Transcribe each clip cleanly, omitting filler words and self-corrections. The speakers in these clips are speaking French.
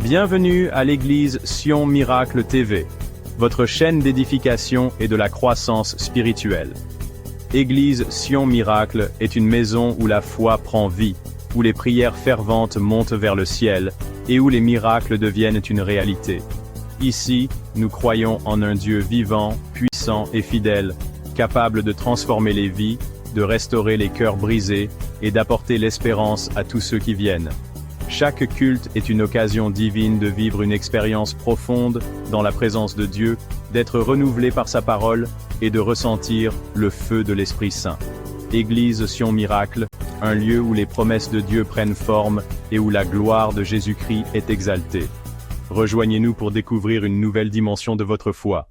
Bienvenue à l'église Sion Miracle TV, votre chaîne d'édification et de la croissance spirituelle. Église Sion Miracle est une maison où la foi prend vie, où les prières ferventes montent vers le ciel, et où les miracles deviennent une réalité. Ici, nous croyons en un Dieu vivant, puissant et fidèle, capable de transformer les vies, de restaurer les cœurs brisés, et d'apporter l'espérance à tous ceux qui viennent. Chaque culte est une occasion divine de vivre une expérience profonde dans la présence de Dieu, d'être renouvelé par sa parole, et de ressentir le feu de l'Esprit Saint. Église Sion Miracle, un lieu où les promesses de Dieu prennent forme, et où la gloire de Jésus-Christ est exaltée. Rejoignez-nous pour découvrir une nouvelle dimension de votre foi.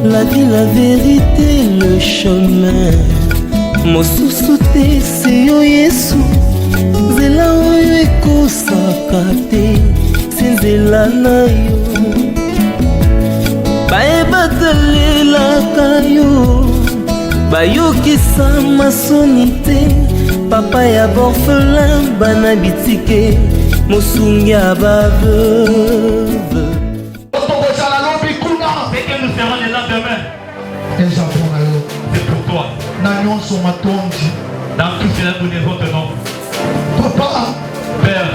La vie, la vérité, le chemin. Mosusu te c'est yo Yesu. Zela oyo ekosaka te, sinzela na yo. Baebatelelaka yo, bayokisa masoni te. Papa ya borphelin, bana bitike, mosungi ya baveuve. C'est pour toi. Dans tout cela, nous devons ton nom. Papa, Père,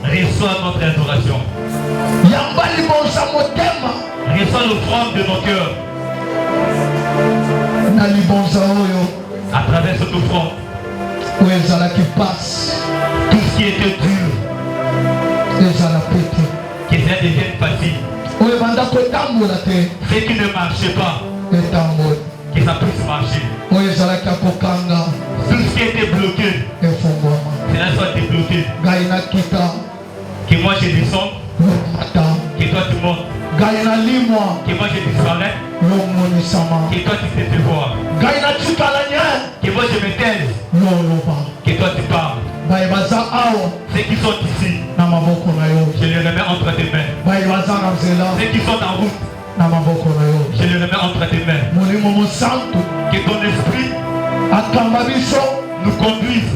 reçois notre adoration. Reçois l'offrande de nos cœurs. À travers cette offrande, tout ce qui était dur, que ça devienne facile. Ce qui ne marchait pas, que ça puisse marcher. Tout ce qui était bloqué, cela soit débloqué. Que moi je descende, que toi tu montes. Que moi je disparais, que toi tu te fais voir. Que moi je me taise, que toi tu parles. Ceux qui sont ici, je les remets entre tes mains. Ceux qui sont en route, je les remets entre tes mains. Que ton esprit nous conduise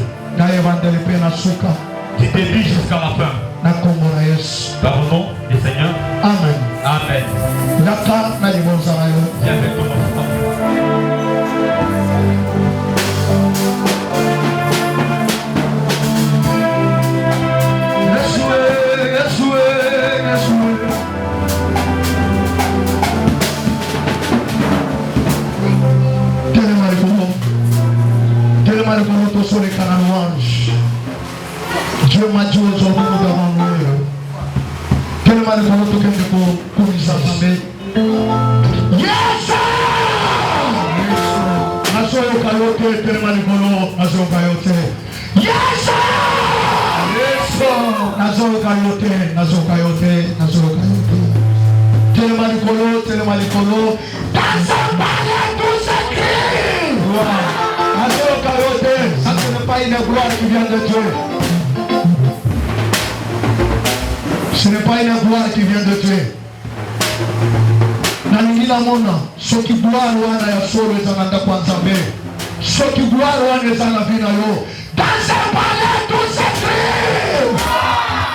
du début jusqu'à la fin. Par le nom du Seigneur. Amen. Amen. Viens avec ton enfant. Dieu m'a dit aujourd'hui devant nous. Quel m'a dit pour nous assemblée. Yes! Nasoyo kayote, quel m'a dit nasoyo kayote. Yes! Nasoyo kayote, nasoyo kayote, nasoyo kayote. Quel m'a dit tel m'a dit dans sa palais tout s'écrit. Nasoyo kayote, ça ce n'est pas une gloire qui vient de Dieu. Ce n'est pas une gloire qui vient de Dieu. Na ningina mona, soki gloire wana ya solo ezananda kwa Nzambe. Soki gloire wana ezana vina yo. Dans ce palais tout s'écrit.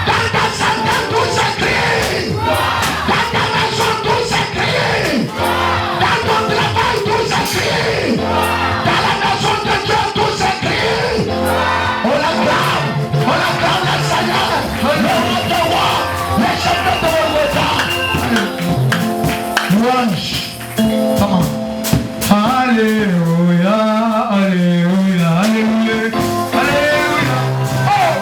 Dans ta santé tout s'écrit. Dans ta maison tout s'écrit. Dans ton travail tout s'écrit. Dans la maison de Dieu tout s'écrit. On l'acclame le Seigneur. Le roi de rois. Come on. Alléluia, alléluia, alléluia, alléluia. Oh!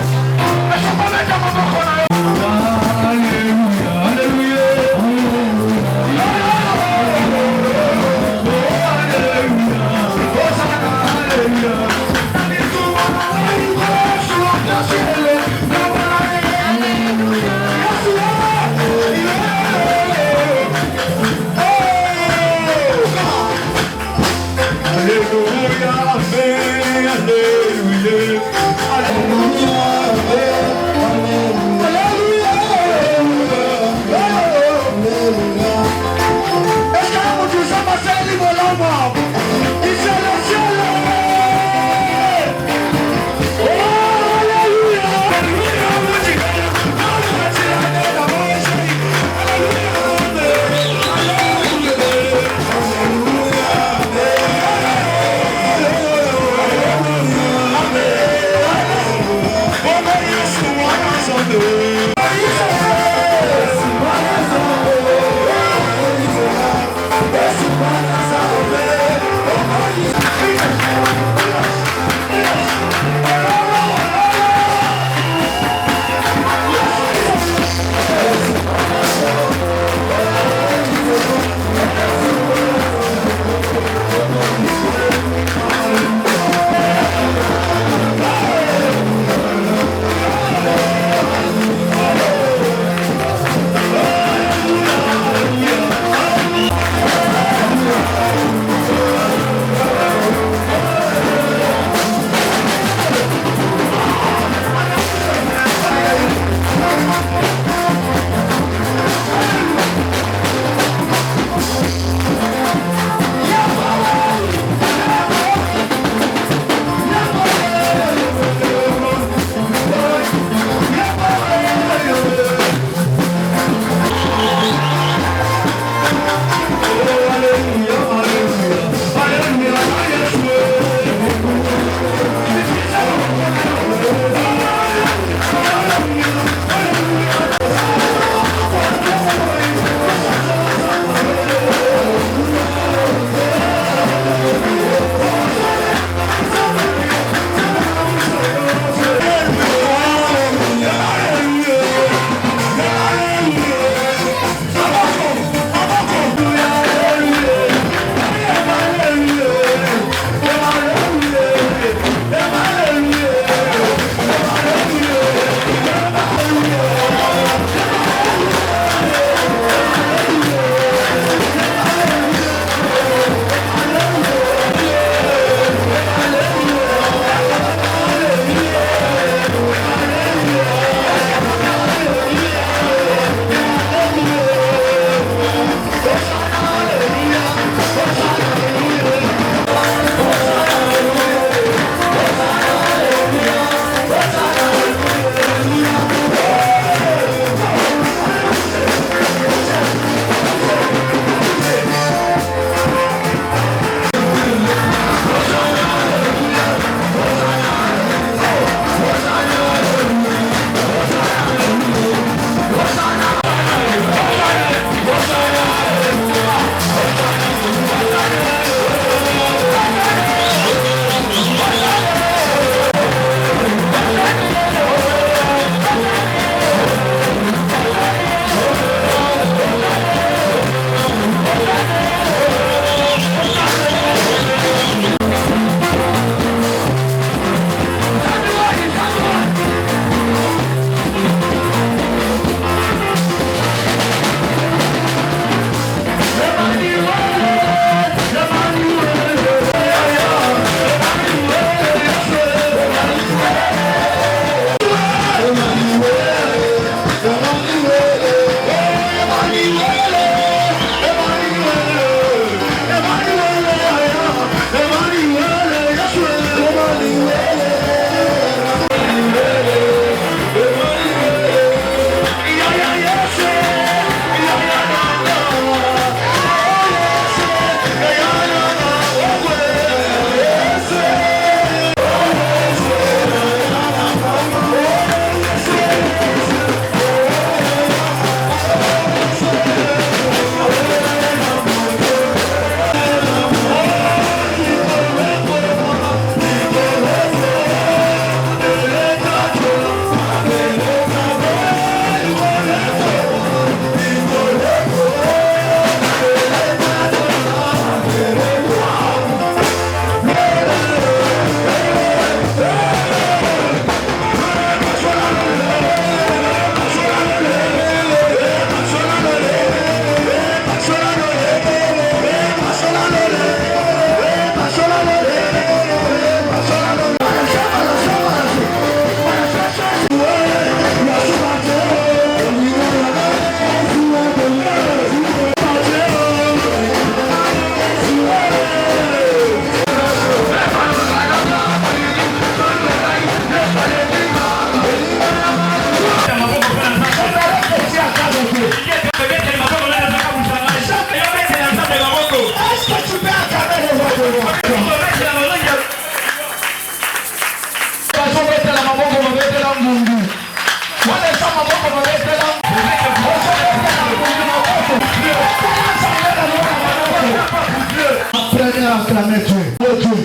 Acclamez Dieu. Oh Dieu.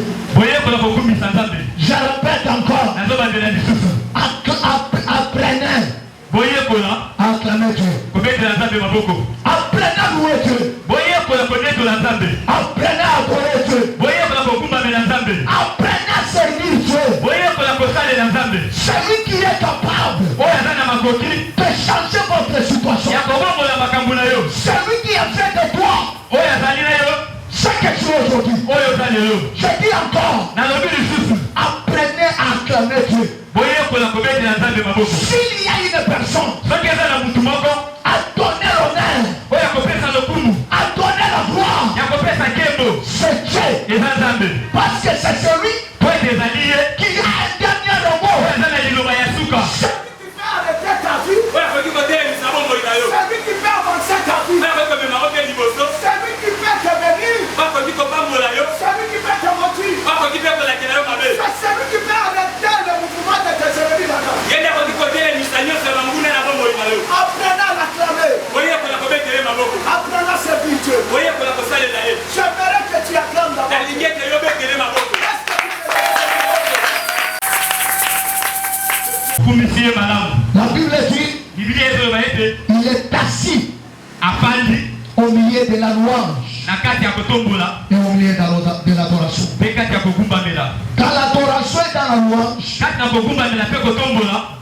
Je répète encore. Apprenez. Acclamez Dieu. Apprenez à louer Dieu. Apprenez à adorer Dieu. Apprenez à servir Dieu. Celui qui est capable de changer votre situation. Celui qui a fait de toi ce que tu es aujourd'hui. Je dis encore, apprenez à acclamer Dieu. S'il y a une personne à donner l'honneur, à donner la gloire, c'est Dieu. Parce que c'est celui qui a un dernier mot. Celui qui fait arrêter ta vie, celui qui fait avancer ta vie, celui qui fait te bénir, celui qui fait te motiver, c'est celui qui fait arrêter le mouvement de tes ennemis là-bas. Apprenez à l'acclamer. Apprenez à servir Dieu. J'aimerais que tu acclames d'abord. La Bible dit, il est assis au milieu de la louange et au milieu de l'adoration. Quand l'adoration est dans la louange,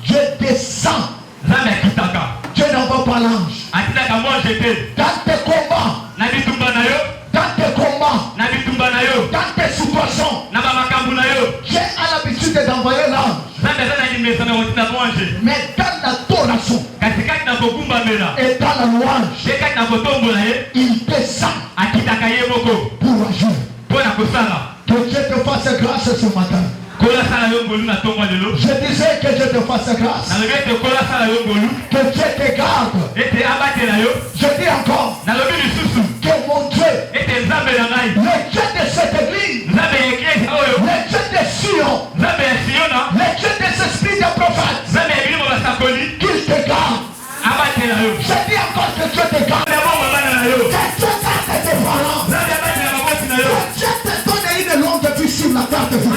Dieu descend. Dieu n'envoie pas l'ange. Dans tes combats, dans tes situations, Dieu a l'habitude d'envoyer l'ange. Mais dans l'adoration et dans la louange, il descend pour agir. Que Dieu te fasse grâce ce matin. Je disais que Dieu te fasse grâce. Que Dieu te garde. Je dis encore que mon Dieu, le Dieu de cette église, le Dieu de Sion, le Dieu des esprits des prophètes, qu'il te garde. Je dis encore que Dieu te garde. Que Dieu garde tes parents. Que Dieu te donne une longue vie sur la terre de vie.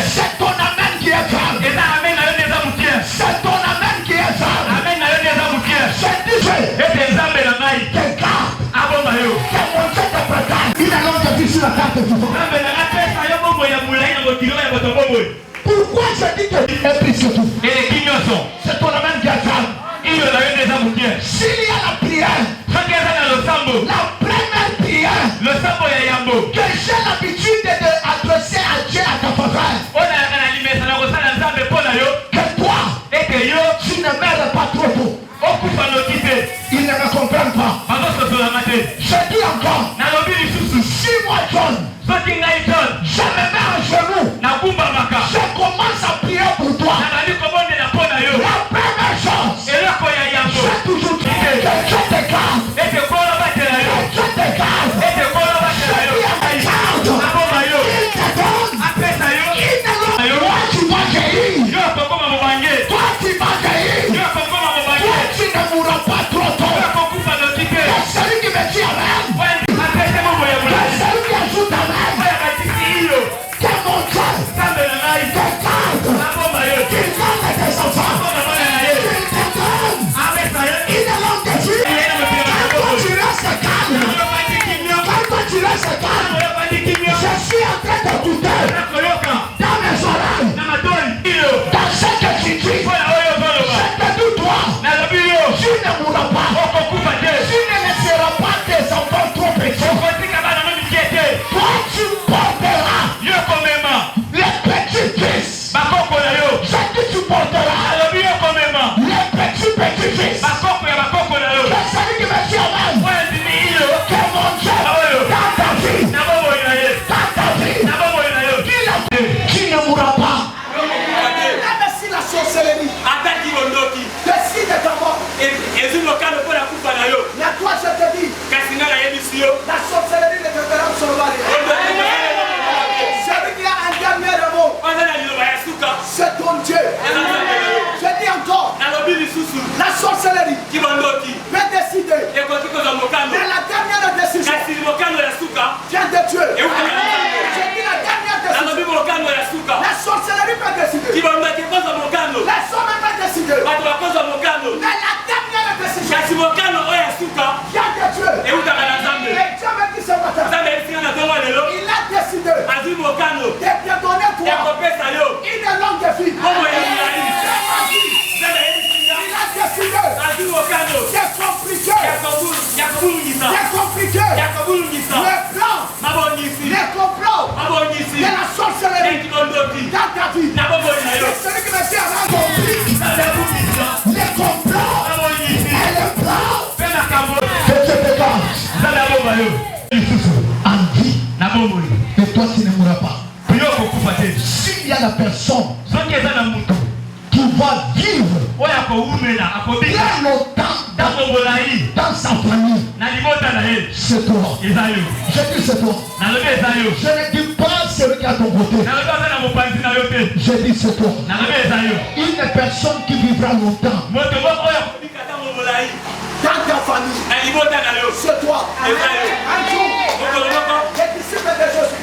C'est ton amen qui est calme. C'est ton amen qui est calme. Je dis que te garde. Que mon Dieu te prépare une longue vie sur la terre de vie. Pourquoi je dis que tu es plus que tout? C'est ton amen qui est calme. S'il y a la prière, la première prière que j'ai l'habitude d'adresser à Dieu à ta faveur, que toi, tu ne meurs pas trop tôt. Ils ne me comprennent pas. Je dis encore, si moi John, je me mets à genoux, je commence à prier pour toi. La première chose, j'ai toujours dit que Dieu te garde. Que Dieu te garde. Je dis à garde. Il te donne. Toi tu vas guérir. Toi tu vas guérir. Toi tu ne mourras pas trop tôt. C'est celui qui me dit amen. C'est celui qui ajoute amen. Que mon Dieu te garde. Qu'il garde tes enfants. Je suis en train d'écouter dans mes oreilles, dans ce que tu dis. Je te dis toi, tu ne mourras pas. Tu ne laisseras pas tes enfants trop petits. Toi tu porteras les petits-fils. Je dis tu porteras les petits-petits-fils. C'est celui qui me dit amen. Que mon Dieu dans ta vie, tu ne mourras pas. Même si la sorcellerie décide de ta mort, mais toi je te dis, la sorcellerie ne te fera absolument rien. Celui qui a un dernier mot, c'est ton Dieu. Je dis encore, la sorcellerie peut décider, mais la dernière décision vient de Dieu. J'ai dit la dernière décision. La sorcellerie peut décider. Les hommes peuvent décider. Mais la dernière décision vient de Dieu. Et Dieu me dit ce matin, il a décidé de te donner toi une longue vie. Il a décidé de compliquer le plan, les complots de la sorcellerie dans ta vie. C'est celui qui me dit avant complique les complots et les plans que Dieu te donne en vie. Et toi tu ne mourras pas. S'il y a la personne qui va vivre bien longtemps dans sa famille, c'est toi. Je dis c'est toi. Je ne dis pas celui qui est à ton côté. Je dis c'est toi. Une personne qui vivra longtemps dans ta famille, c'est toi. Un jour, les disciples de Jésus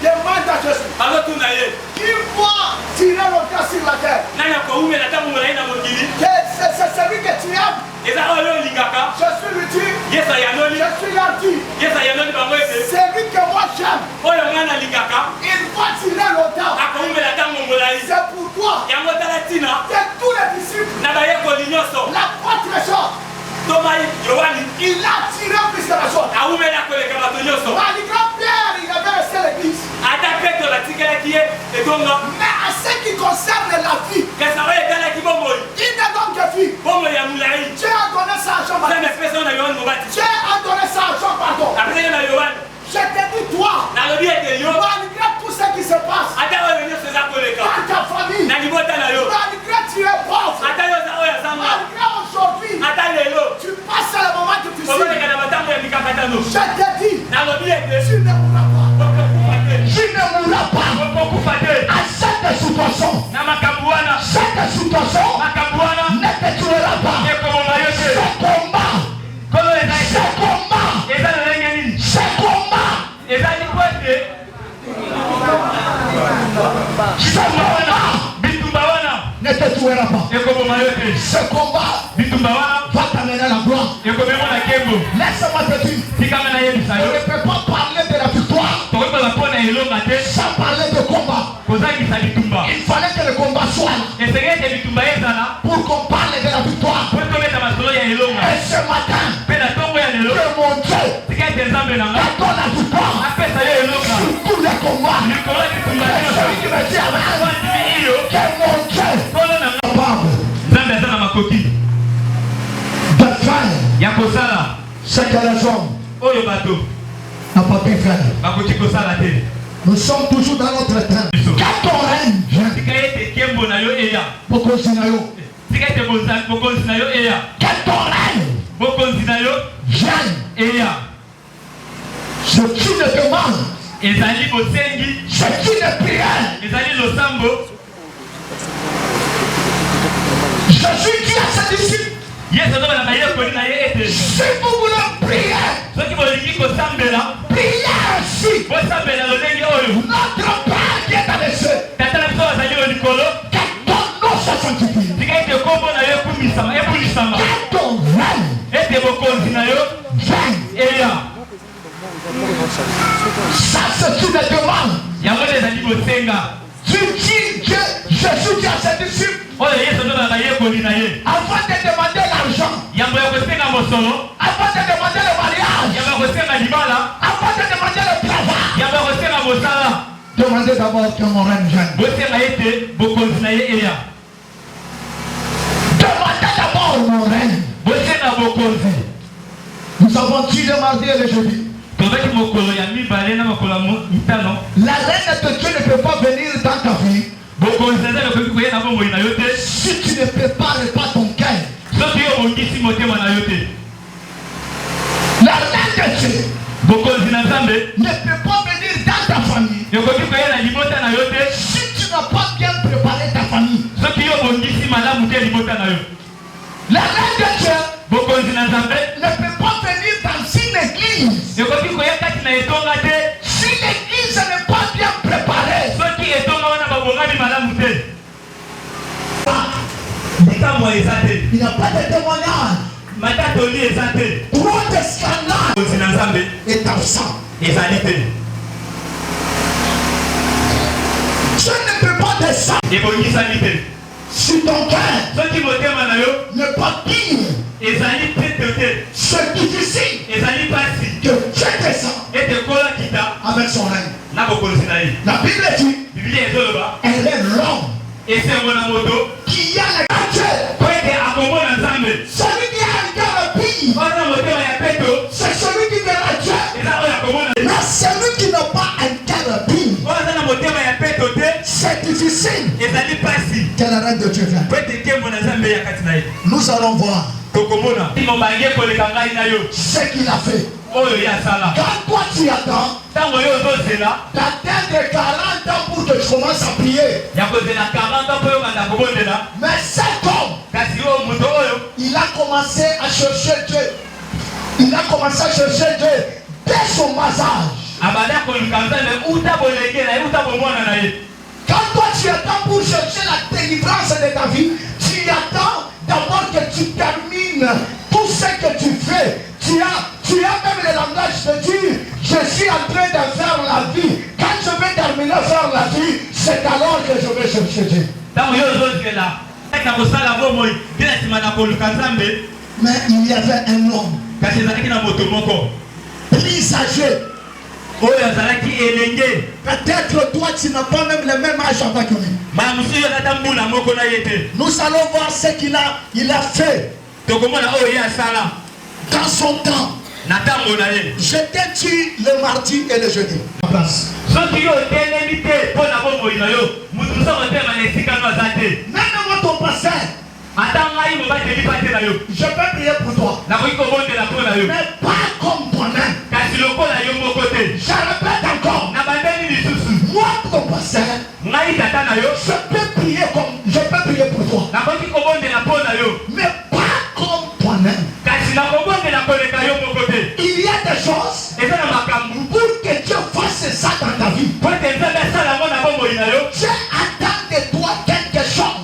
demandent à Jésus qui va tirer le cas sur la terre. C'est celui que tu aimes. Jésus lui dit, je suis gentil. C'est lui que moi j'aime. Il va tirer le temps. C'est pour toi. C'est tous les disciples. L'apôtre Jean, il a tiré plus de la chose. Malgré Pierre, il avait resté l'église. Mais à ce qui concerne la vie, il n'est donc que vie. Dieu a donné ça à Jean-Baptiste. Dieu a donné ça à Jean, pardon. Je te dis toi, malgré tout ce qui se passe dans ta famille, malgré tu es pauvre, malgré aujourd'hui, tu passes le moment difficile. Je te dis, tu ne mourras pas. Tu ne mourras pas. À cette situation, ne te tuera pas. Ce combat ne te tuera pas. Ce combat va t'amener la gloire. Laisse-moi te dire, on ne peut pas parler de la victoire sans parler de combat. Il fallait que le combat soit là pour qu'on parle de la victoire. Et ce matin, que mon Dieu te donne la victoire sur tous les combats. Et celui qui me dit que mon Dieu de faire ce que les hommes n'a pas pu faire. Nous sommes toujours dans notre temps. Quand ton règne vient, quand ton règne vient, ce qui ne demande, ce qui ne prière, Jésus dit à ses disciples, si vous voulez prier, priez ainsi. Notre Père qui est dans les cieux, que ton nom soit sanctifié, que ton règne vienne. Ça c'est une demande. Tu dis que Jésus dit à ses disciples, avant de demander l'argent, avant de demander le mariage, avant de demander le travail, demandez d'abord que mon règne vienne. Demandez d'abord mon règne. Nous avons dit le mardi et le jeudi. La reine de Dieu ne peut pas venir dans ta vie si tu ne prépares pas ton cœur. La reine de Dieu ne peut pas venir dans ta famille si tu n'as pas bien préparé ta famille. La reine de Dieu ne peut pas venir dans une église Il n'y a pas de témoignage. Trop de scandales est absent. Tu ne peux pas descendre sur ton cœur. Ne pas dire c'est difficile que Dieu descend avec son règne. La Bible dit elle est l'homme qui a la Dieu. Celui qui a un cœur pire, c'est celui qui verra Dieu. Mais celui qui n'a pas un cœur pire, c'est difficile que la reine de Dieu vienne. Nous allons voir ce qu'il a fait. Quand toi tu attends d'atteindre 40 ans pour que tu commences à prier, mais cet homme, il a commencé à chercher Dieu. Il a commencé à chercher Dieu dès son bas âge. Quand toi tu attends pour chercher la délivrance de ta vie, tu attends d'abord que tu termines tout ce que tu fais. Tu as même le langage de dire, je suis en train de faire la vie. Quand je vais terminer faire la vie, c'est alors que je vais chercher Dieu. Mais il y avait un homme plus âgé. Peut-être toi tu n'as pas même le même âge avec lui. Nous allons voir ce qu'il a fait dans son temps. Je t'ai dit le mardi et le jeudi. Même moi ton pasteur, je peux prier pour toi, mais pas comme toi-même. Je répète encore, moi ton pasteur, je peux prier pour toi, mais pas comme toi-même. Il y a des choses pour que Dieu fasse ça dans ta vie. Dieu attend de toi quelque chose.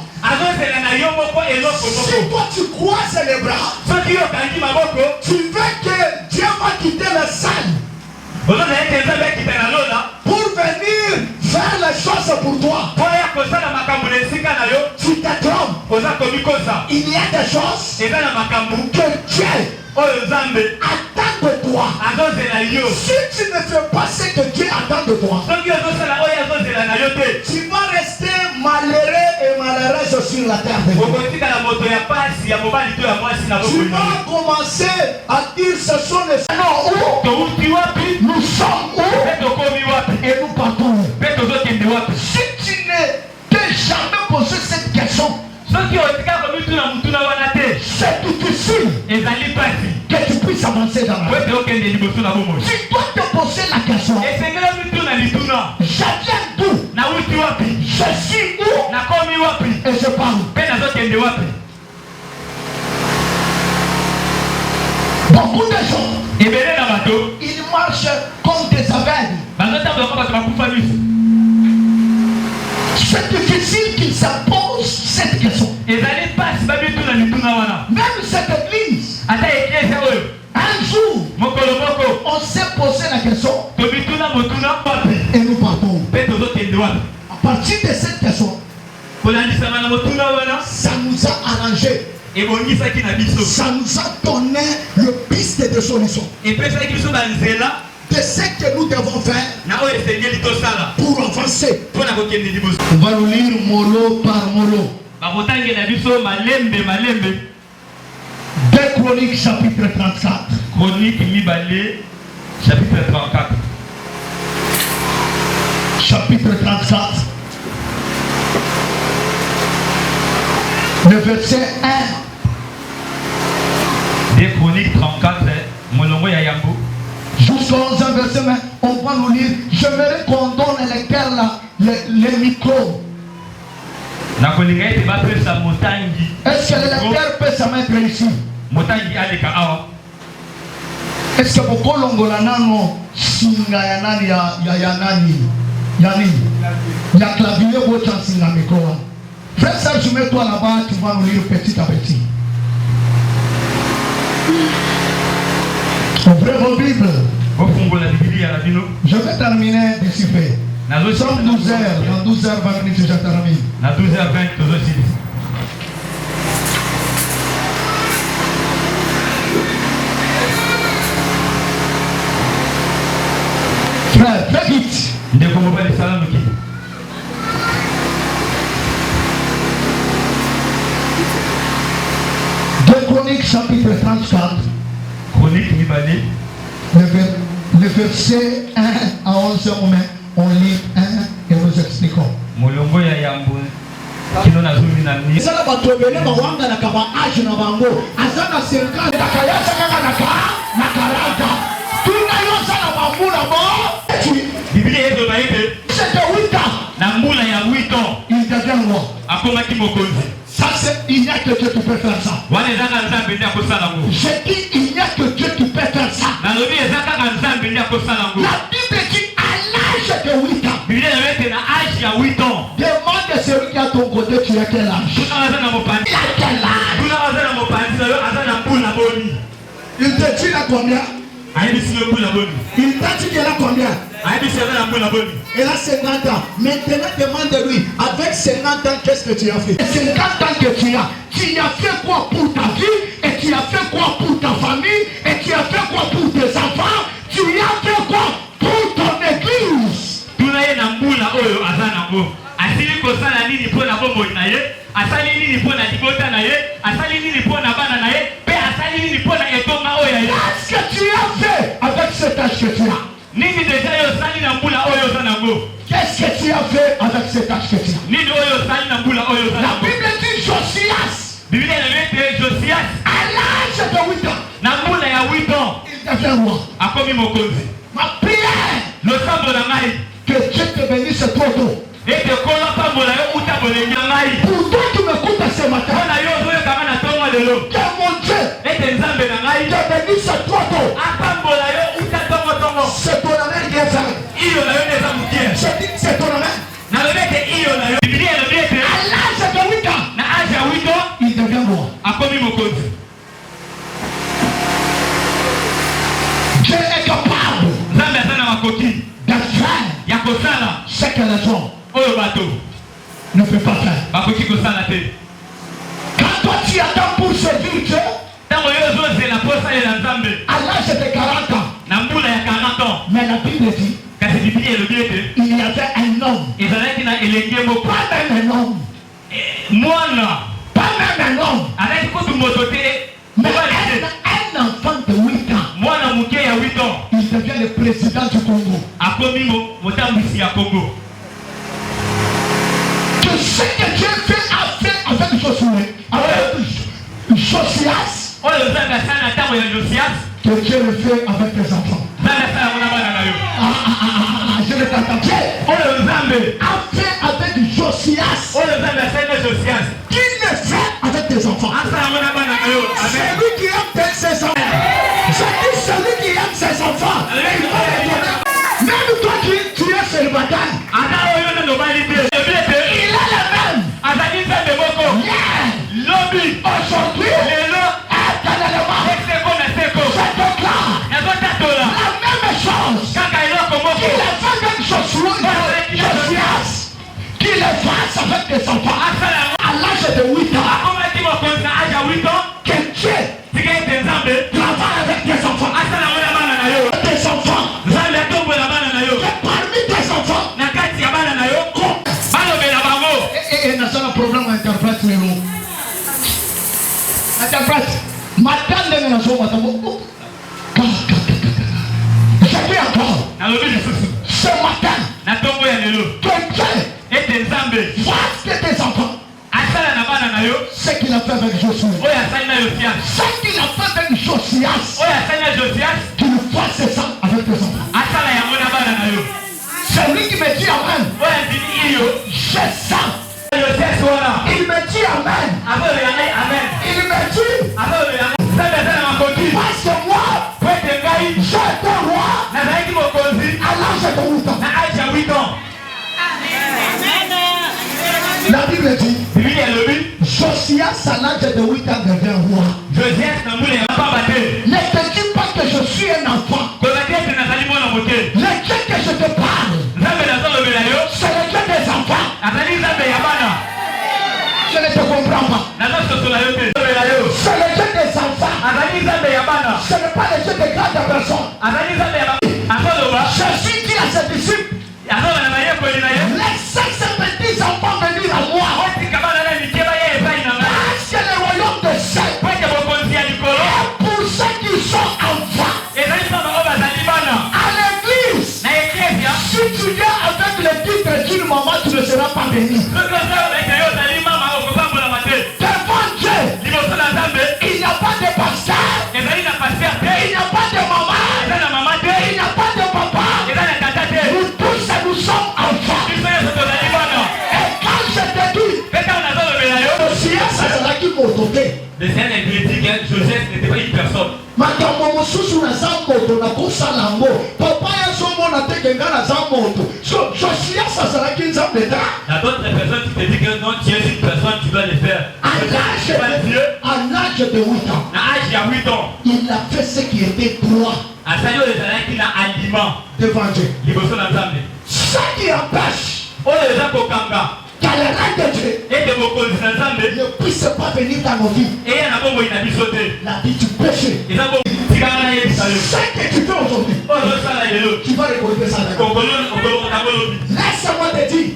Si toi tu croises les bras, tu veux que Dieu va quitter le salle pour venir faire les choses pour toi. Tu te trompes. Il y a des choses que Dieu attend de toi. Si tu ne fais pas ce que Dieu attend de toi, tu vas rester malheureux et malheureuse sur la terre. Tu vas commencer à dire ce sont les où nous sommes où et nous partons. Si tu ne t'es jamais posé cette question, c'est difficile que tu puisses avancer dans la vie. Tu dois te poser la question, je viens d'où? Je suis où? Et je parle. Beaucoup de gens, ils marchent comme des aveugles. C'est difficile qu'ils se posent cette question. Même cette église, un jour, on s'est posé la question et nous partons. À partir de cette question, ça nous a arrangé. Ça nous a donné le piste de solution de ce que nous devons faire pour avancer. On va nous lire molo par molo. 2 Chroniques chapitre 34. Chronique Mibalé chapitre 34. Chapitre 34. Le verset 1. 2 Chroniques 34, Molongo Yayambo. Jusqu'au 11e verset, on va nous lire. J'aimerais qu'on donne les cœurs là, les micros. Est-ce que le lecteur peut se mettre ici? Est-ce que beaucoup longola nano singa ya nani ya nani ya clavier bocha singa micro? Frère Serge, mets-toi là-bas, tu vas nous lire petit à petit. Ouvrez vos Bibles. Je vais terminer d'ici peu. Nous sommes 12h, dans 12h20 minutes, je termine. Na 12h20, tu aussi. Frère, fais vite. Deux Chroniques, chapitre 34. Chronique Mibali. Le verset 1 à 11, on lit 1 et nous expliquons. Molongo ya yambo. Kino na zumi na ni. Sala batobele bawanga na kaba age na bango. Azana 50 takayasa kaka na karata. Tuna yosa na bambula bo. Biblia yezo na ite. C'était 8 ans. Na mbula ya 8 ans. Il devient roi. Akoma kimokonzi. Ça c'est, il n'y a que Dieu qui peut faire ça. Wane zaka nzambe ndi akosala ngo. J'ai dit il n'y a que Dieu qui peut faire ça. Na lobi ezaka nzambe ndi akosala ngo. La Bible dit à l'âge de 8 ans. Biblia yezo na âge ya 8 ans. Demande à celui qui a ton côté, tu as quel âge? Il a quel âge? Il te dit là combien? Il t'a dit qu'il a combien? Il a 50 ans. Maintenant demande-lui, avec 50 ans, qu'est-ce que tu as fait? 50 ans que tu as fait quoi pour ta vie? Et tu as fait quoi pour ta famille? Et tu as fait quoi pour tes enfants? Tu as fait quoi pour ton église? Asili kosala nini pona bombo na ye, asali nini pona libota na ye, asali nini pona bana na ye, pe asali nini pona etonga oyo ye. Qu'est-ce que tu as fait avec cet âge que tu as? Nini deja yo sali na mbula oyo zanango. Qu'est-ce que tu as fait avec cet âge que tu as? Nini oyo sali na mbula oyo zanango. La Bible dit Josias. Biblia inasema Josias à l'âge de 8 ans. Na mbula ya 8 ans. Il devient roi. Akomi mokonzi. Ma prière. Le sambo na ngai. Que Dieu te bénisse trop tôt. Et que pour toi qui m'écoutes ce matin, que mon Dieu te bénisse trop tôt. C'est ton amen qui est fait. Je dis c'est ton amen. À l'âge de 8 ans, il devient roi. Dieu est capable de faire ce que les hommes ne peut pas faire. Quand toi tu attends pour servir Dieu, à l'âge de 40 ans, mais la Bible dit, il y avait un homme, pas même un homme, pas même un homme, mais un enfant de 8 ans, il devient le président du Congo. Que ce que Dieu a fait avec Josué, avec Josias, que Dieu le fait avec tes enfants. Je ne t'entends pas. A fait avec Josias, qu'il le fait avec tes enfants. Celui qui aime ses enfants, celui qui aime ses enfants, même toi qui es célibataire, il a le même. Aujourd'hui, éternellement, je déclare la même chose qu'il a fait avec Josias, qu'il le fasse avec tes enfants. À l'âge de 8 ans, que Dieu travaille avec tes enfants. Tes enfants. Que parmi tes enfants, et n'a pas de problème à interpréter les mots. Interprète. Madame de Ménazon, je dis encore, ce matin, que Dieu fasse que tes enfants, ce qu'il a fait avec Josué, ce qu'il a fait avec Josias, qu'il fasse ça avec tes enfants. Celui qui me dit amen, je sens. Il me dit amen. Il me dit, parce que moi, j'étais roi à l'âge de 8 ans. La Bible dit, Josias à l'âge de 8 ans devient roi. Ne te dis pas que je suis un enfant. Le Dieu que je te parle, c'est le Dieu des enfants. Je ne te comprends pas. C'est le Dieu des enfants. Ce n'est pas le Dieu des grandes personnes. Jésus dit à ses disciples, laissez ces petits enfants venir à moi. Parce que le royaume de Dieu est pour ceux qui sont enfants. À l'église, si tu viens avec le titre d'une maman, tu ne seras pas béni. Devant Dieu, il n'y a pas de pasteur, il n'y a pas de maman, il n'y a pas de papa. Nous tous, nous sommes enfants. Et quand je te dis, Josias, ça sera qui m'a ôté. Le Seigneur dit que Joseph n'était pas une personne. Makambo mosusu na zamboto na kosala ngo papa ya somona te kenga na zamboto so Josias azalaki nzambe ta. Il y a d'autres personnes qui te disent que non, tu es une personne, tu dois le faire. À l'âge de 8 ans, il a fait ce qui était droit devant Dieu. Ce qui empêche qu'à la reine de Dieu ne puisse pas venir dans nos vies. La vie du péché. Ce que tu fais aujourd'hui, tu vas récolter ça. Laisse-moi te dire,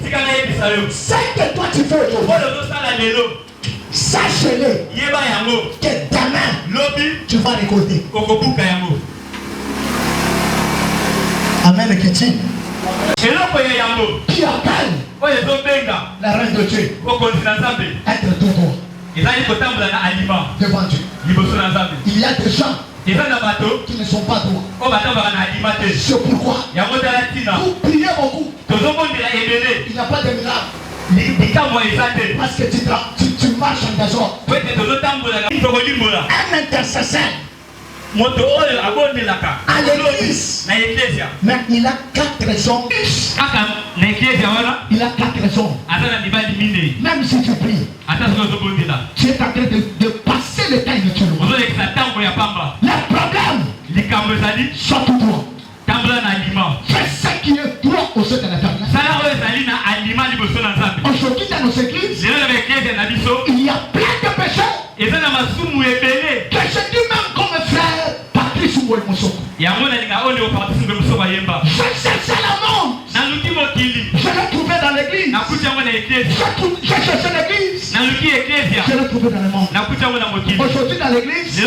ce que toi tu fais aujourd'hui, sache-le que demain tu vas récolter. Amen. Qui appelle la reine de Dieu être tout droit devant Dieu. Il y a des gens qui ne sont pas droits. C'est pourquoi vous priez beaucoup. Il n'y a pas de miracle. Parce que tu marches en désordre. Un intercesseur à l'église, mais il a 4 raisons. Il a 4 raisons. Même si tu pries, tu es en train de passer le temps inutilement. Le problème, sois tout droit. Fais ce qui est droit aux yeux de l'Éternel. Aujourd'hui dans nos églises, il y a plein de péchés que je dis même comme frère Patrice Ouemosoko. Je cherchais la mort. Je l'ai trouvé dans l'église. Je cherchais l'église. Je l'ai trouvé dans le monde. Aujourd'hui dans l'église,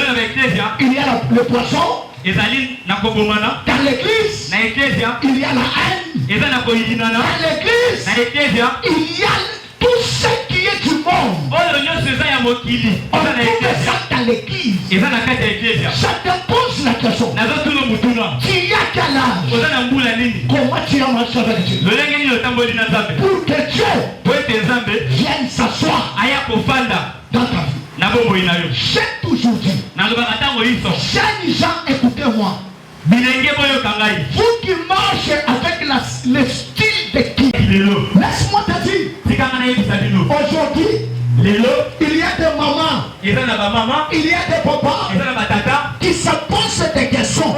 il y a le poisson. Dans l'église, il y a la haine. Dans l'église, il y a tout ce qui est du monde. On trouve ça dans l'église. Je te pose la question. Tu y as quel âge? Comment tu as marché avec Dieu? Pour que Dieu vienne s'asseoir dans ta vie. J'ai toujours dit, jeunes gens, écoutez-moi. Vous qui marchez avec le style de qui? Laisse-moi te dire, aujourd'hui, il y a des mamans, il y a des papas qui se posent des questions.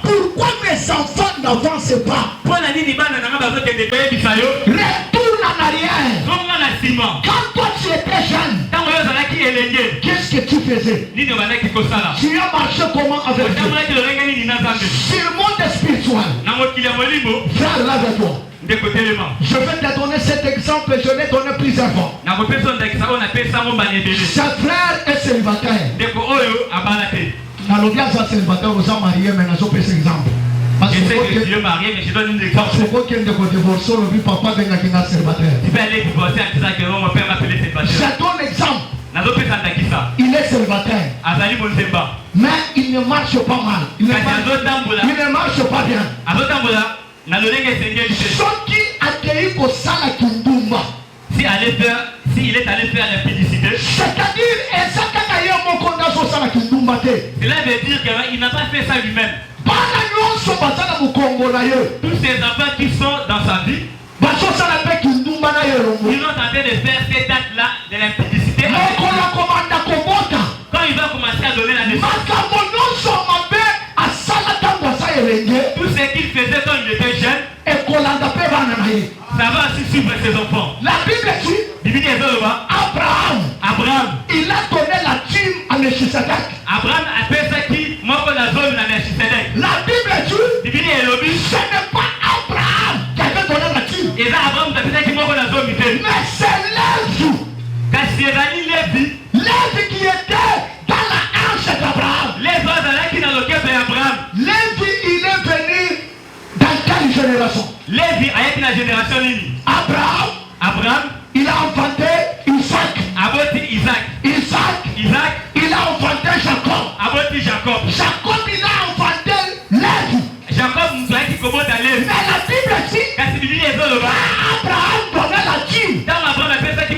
Pourquoi mes enfants n'avancent pas? Retourne en arrière. Quand toi tu étais jeune, qu'est-ce que tu faisais? Tu as marché comment avec Dieu? Sur le monde spirituel, frère, lève-toi. Je vais te donner cet exemple, je l'ai donné plusieurs fois. Sa frère est célibataire. Dans l'audience célibataire, vous êtes mariés, mais je vais cet exemple. Parce que Dieu marié, mais je donne un exemple. Tu peux aller divorcer, le papa de la célibataire. Tu peux aller divorcer en disant que mon père m'a appelé célibataire. Je donne exemple. Il est célibataire. Mais il ne marche pas mal. Il ne marche pas bien. Ce qui a accueilli pour ça la Kindumba. S'il est allé faire la publicité, c'est-à-dire, cela veut dire qu'il n'a pas fait ça lui-même. Tous ces enfants qui sont dans sa vie, ils ont tenté de faire ces dates-là de la publicité. quand il va commencer à donner la naissance, tout ce qu'il faisait quand il était jeune, ça va aussi suivre ses enfants. La Bible dit Abraham, il a donné la dîme à Melchisedec. Abraham a fait ça qui manque la zone de Melchisedec. La Bible dit ce n'est pas Abraham qui avait donné la dîme. Et là, Abraham a fait ça qui manque la zone, mais c'est Lévi. Lévi qui était dans la hanche d'Abraham. Lévi, il est venu dans quelle génération? Lévi a été la génération ligne. Abraham, il a enfanté Isaac. Isaac, il a enfanté Jacob. Jacob, il a enfanté Lévi. Mais la Bible dit Abraham donnait la dîme. C'est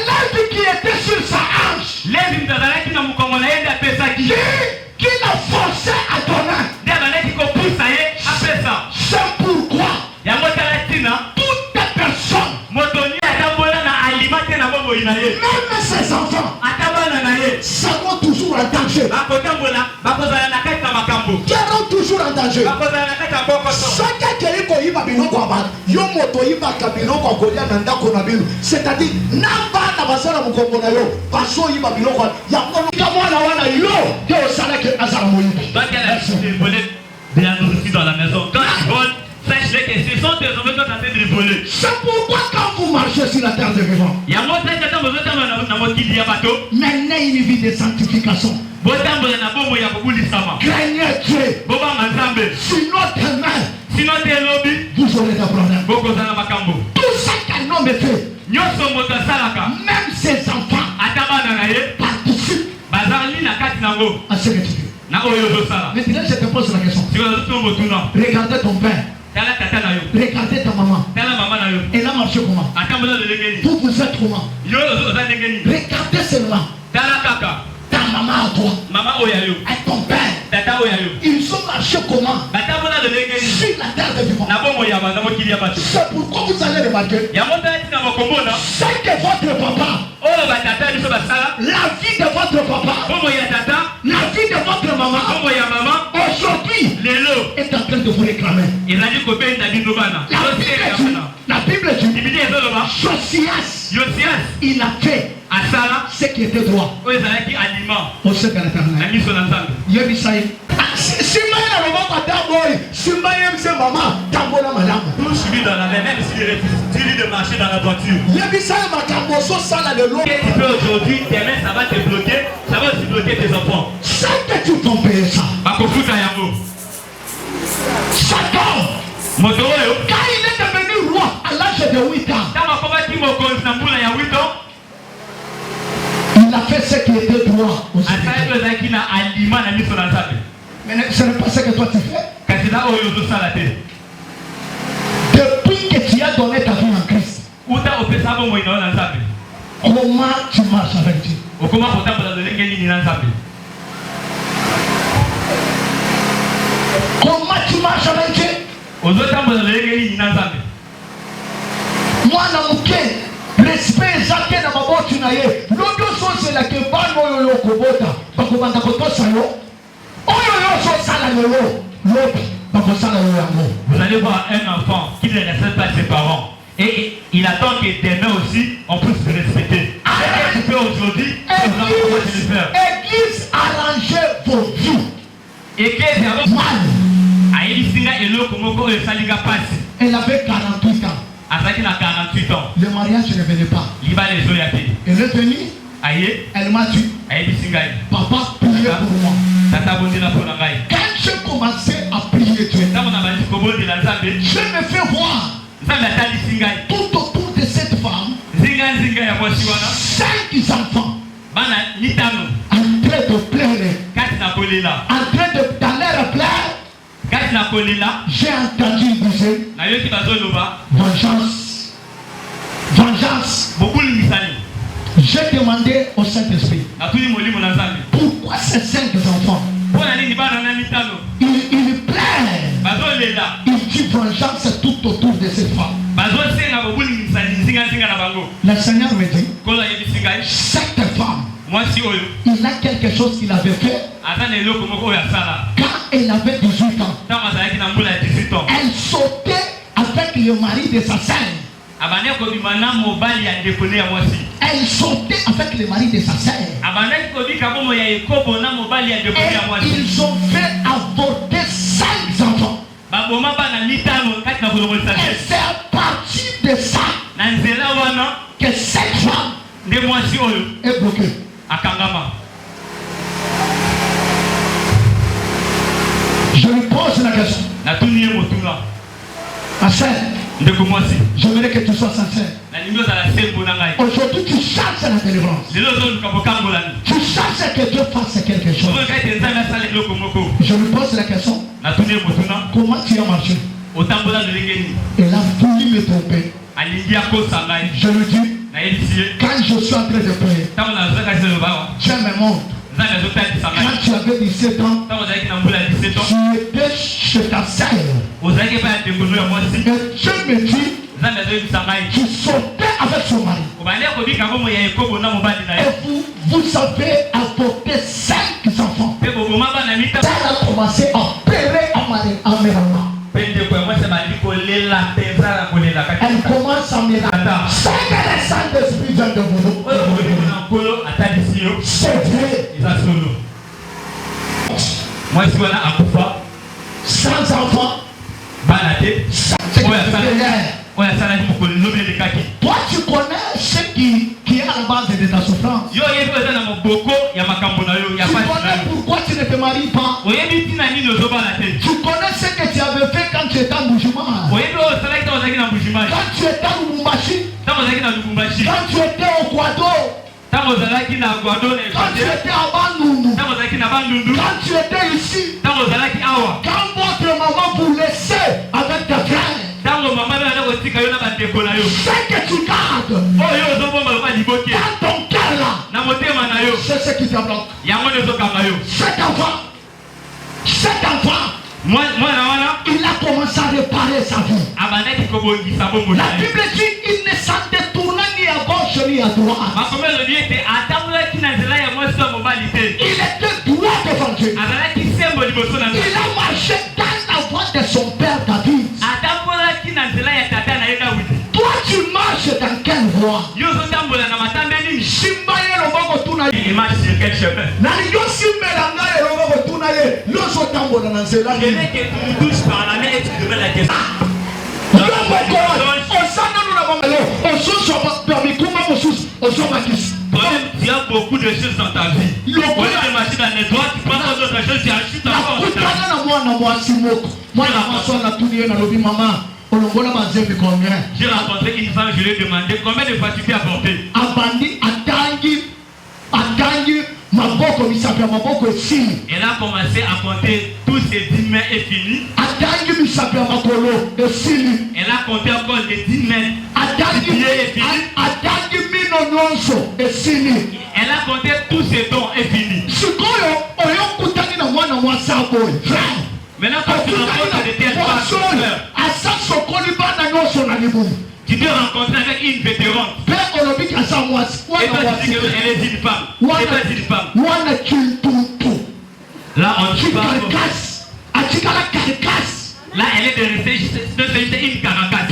Lévi qui était sur sa hanche. Qui l'a forcé à donner. C'est pourquoi toute personne, même ses enfants, seront toujours en danger. Seront toujours en danger. C'est-à-dire, de la nourriture dans la maison. Quand tu voles, sache que ce sont tes enfants qui sont en train de voler. C'est pourquoi quand vous marchez sur la terre de vivant, menez une vie de sanctification. Craignez Dieu. Sinon demain, vous aurez des problèmes. Tout ça qu'un homme fait, même ses enfants participent à ce que tu fais. Maintenant, je te pose la question. Regardez ton père. Regardez ta maman. Elle a marché comment? Vous êtes comment? Regardez seulement ta maman à toi et ton père. Ils ont marché comment? Sur la terre de vivant. C'est pourquoi vous allez remarquer c'est que votre papa, la vie de votre papa, la vie de votre maman, aujourd'hui est en train de vous réclamer. La Bible dit Josias, il a fait ce qui était droit au sein de l'Éternel. Si même s'il refuse de marcher dans la voiture, aujourd'hui, demain ça va te bloquer, ça va aussi bloquer tes enfants. C'est que tu peux payer ça. Satan, quand il est devenu roi à l'âge de 8 ans, il a fait ce qui était droit aussi. Mais ce n'est pas ce que toi tu fais. Depuis que tu as donné ta vie en Christ, comment tu marches avec Dieu? Comment tu marches avec Dieu? Moi, respect Jacques na maboti na ye. L'autre chose c'est la que bano yo kobota. Bakobanda kotosa yo. Oyo yo so sala yo. L'autre bakosala yo yango. Vous allez voir un enfant qui ne respecte pas ses parents. Et il attend que demain aussi on puisse se respecter. Ce que tu fais aujourd'hui, Église arrangez vos vies. Église mal. Elle avait 48 ans. Le mariage ne venait pas. Elle est venue. Elle m'a dit papa, priez pour moi. Quand j'ai commencé à prier Dieu, je me fais voir tout autour de cette femme 5 enfants en train de pleurer, en train de d'aller pleurer. J'ai entendu dire vengeance. Vengeance. J'ai demandé au Saint-Esprit pourquoi ces 5 enfants il pleure. Il dit vengeance tout autour de cette femme. Le Seigneur me dit 5 il a quelque chose qu'il avait fait. Quand elle avait 18 ans, elle sautait avec le mari de sa sœur. Elle sautait avec le mari de sa sœur. Et ils ont fait avorter 5 enfants. Et c'est à partir de ça que cette femme est bloquée. Je lui pose la question. Ma sœur, je voudrais que tu sois sincère. Aujourd'hui, tu cherches la délivrance. Tu cherches que Dieu fasse quelque chose. Je lui pose la question. Comment tu as marché? Elle a voulu me tromper. Je lui dis, quand je suis en train de prier, Dieu me montre. Quand tu avais 17 ans, tu étais chez ta sœur. Et Dieu me dit, tu sautais avec son mari. Et vous avez apporté 5 enfants. Elle a commencé à pleurer en Méranda. Elle commence à me dire, c'est que le Saint-Esprit vient de vous. C'est vrai. Moi, si on a un couple, sans enfant, toi tu connais ce qui est à la base de ta souffrance. Tu connais pourquoi tu ne te maries pas. Tu connais ce que tu avais fait quand tu étais en Boujuma. Quand tu étais à Lubumbashi. Quand tu étais au Guado. Quand tu étais à Bandundu. Quand tu étais ici. Quand votre maman vous laissait avec tes frères. C'est que tu gardes dans ton cœur là. C'est ce qui te bloque. Cet enfant, il a commencé à réparer sa vie. La Bible dit il ne s'en détourna ni à gauche ni à droite. Il était droit devant Dieu. Il a marché dans la voie de son père David. Toi tu marches dans quelle voie? Il marche sur quel chemin? Tu as beaucoup de choses dans ta vie. Tu peux marcher dans les droits, tu prends d'autres choses, tu achètes encore. J'ai rencontré une femme, je lui ai demandé combien de fois tu peux apporter. Elle a commencé à compter tous ses 10 mains et fini. Elle a compté encore les 10 mains et fini. Elle a compté tous ses dons et fini. Maintenant quand tu rencontres de telles femmes, tu te rencontres avec une vétérante. Et toi tu dis qu'elle est une femme. Et toi tu es une femme. Là on dit pas. Là elle est de rester juste une caractère.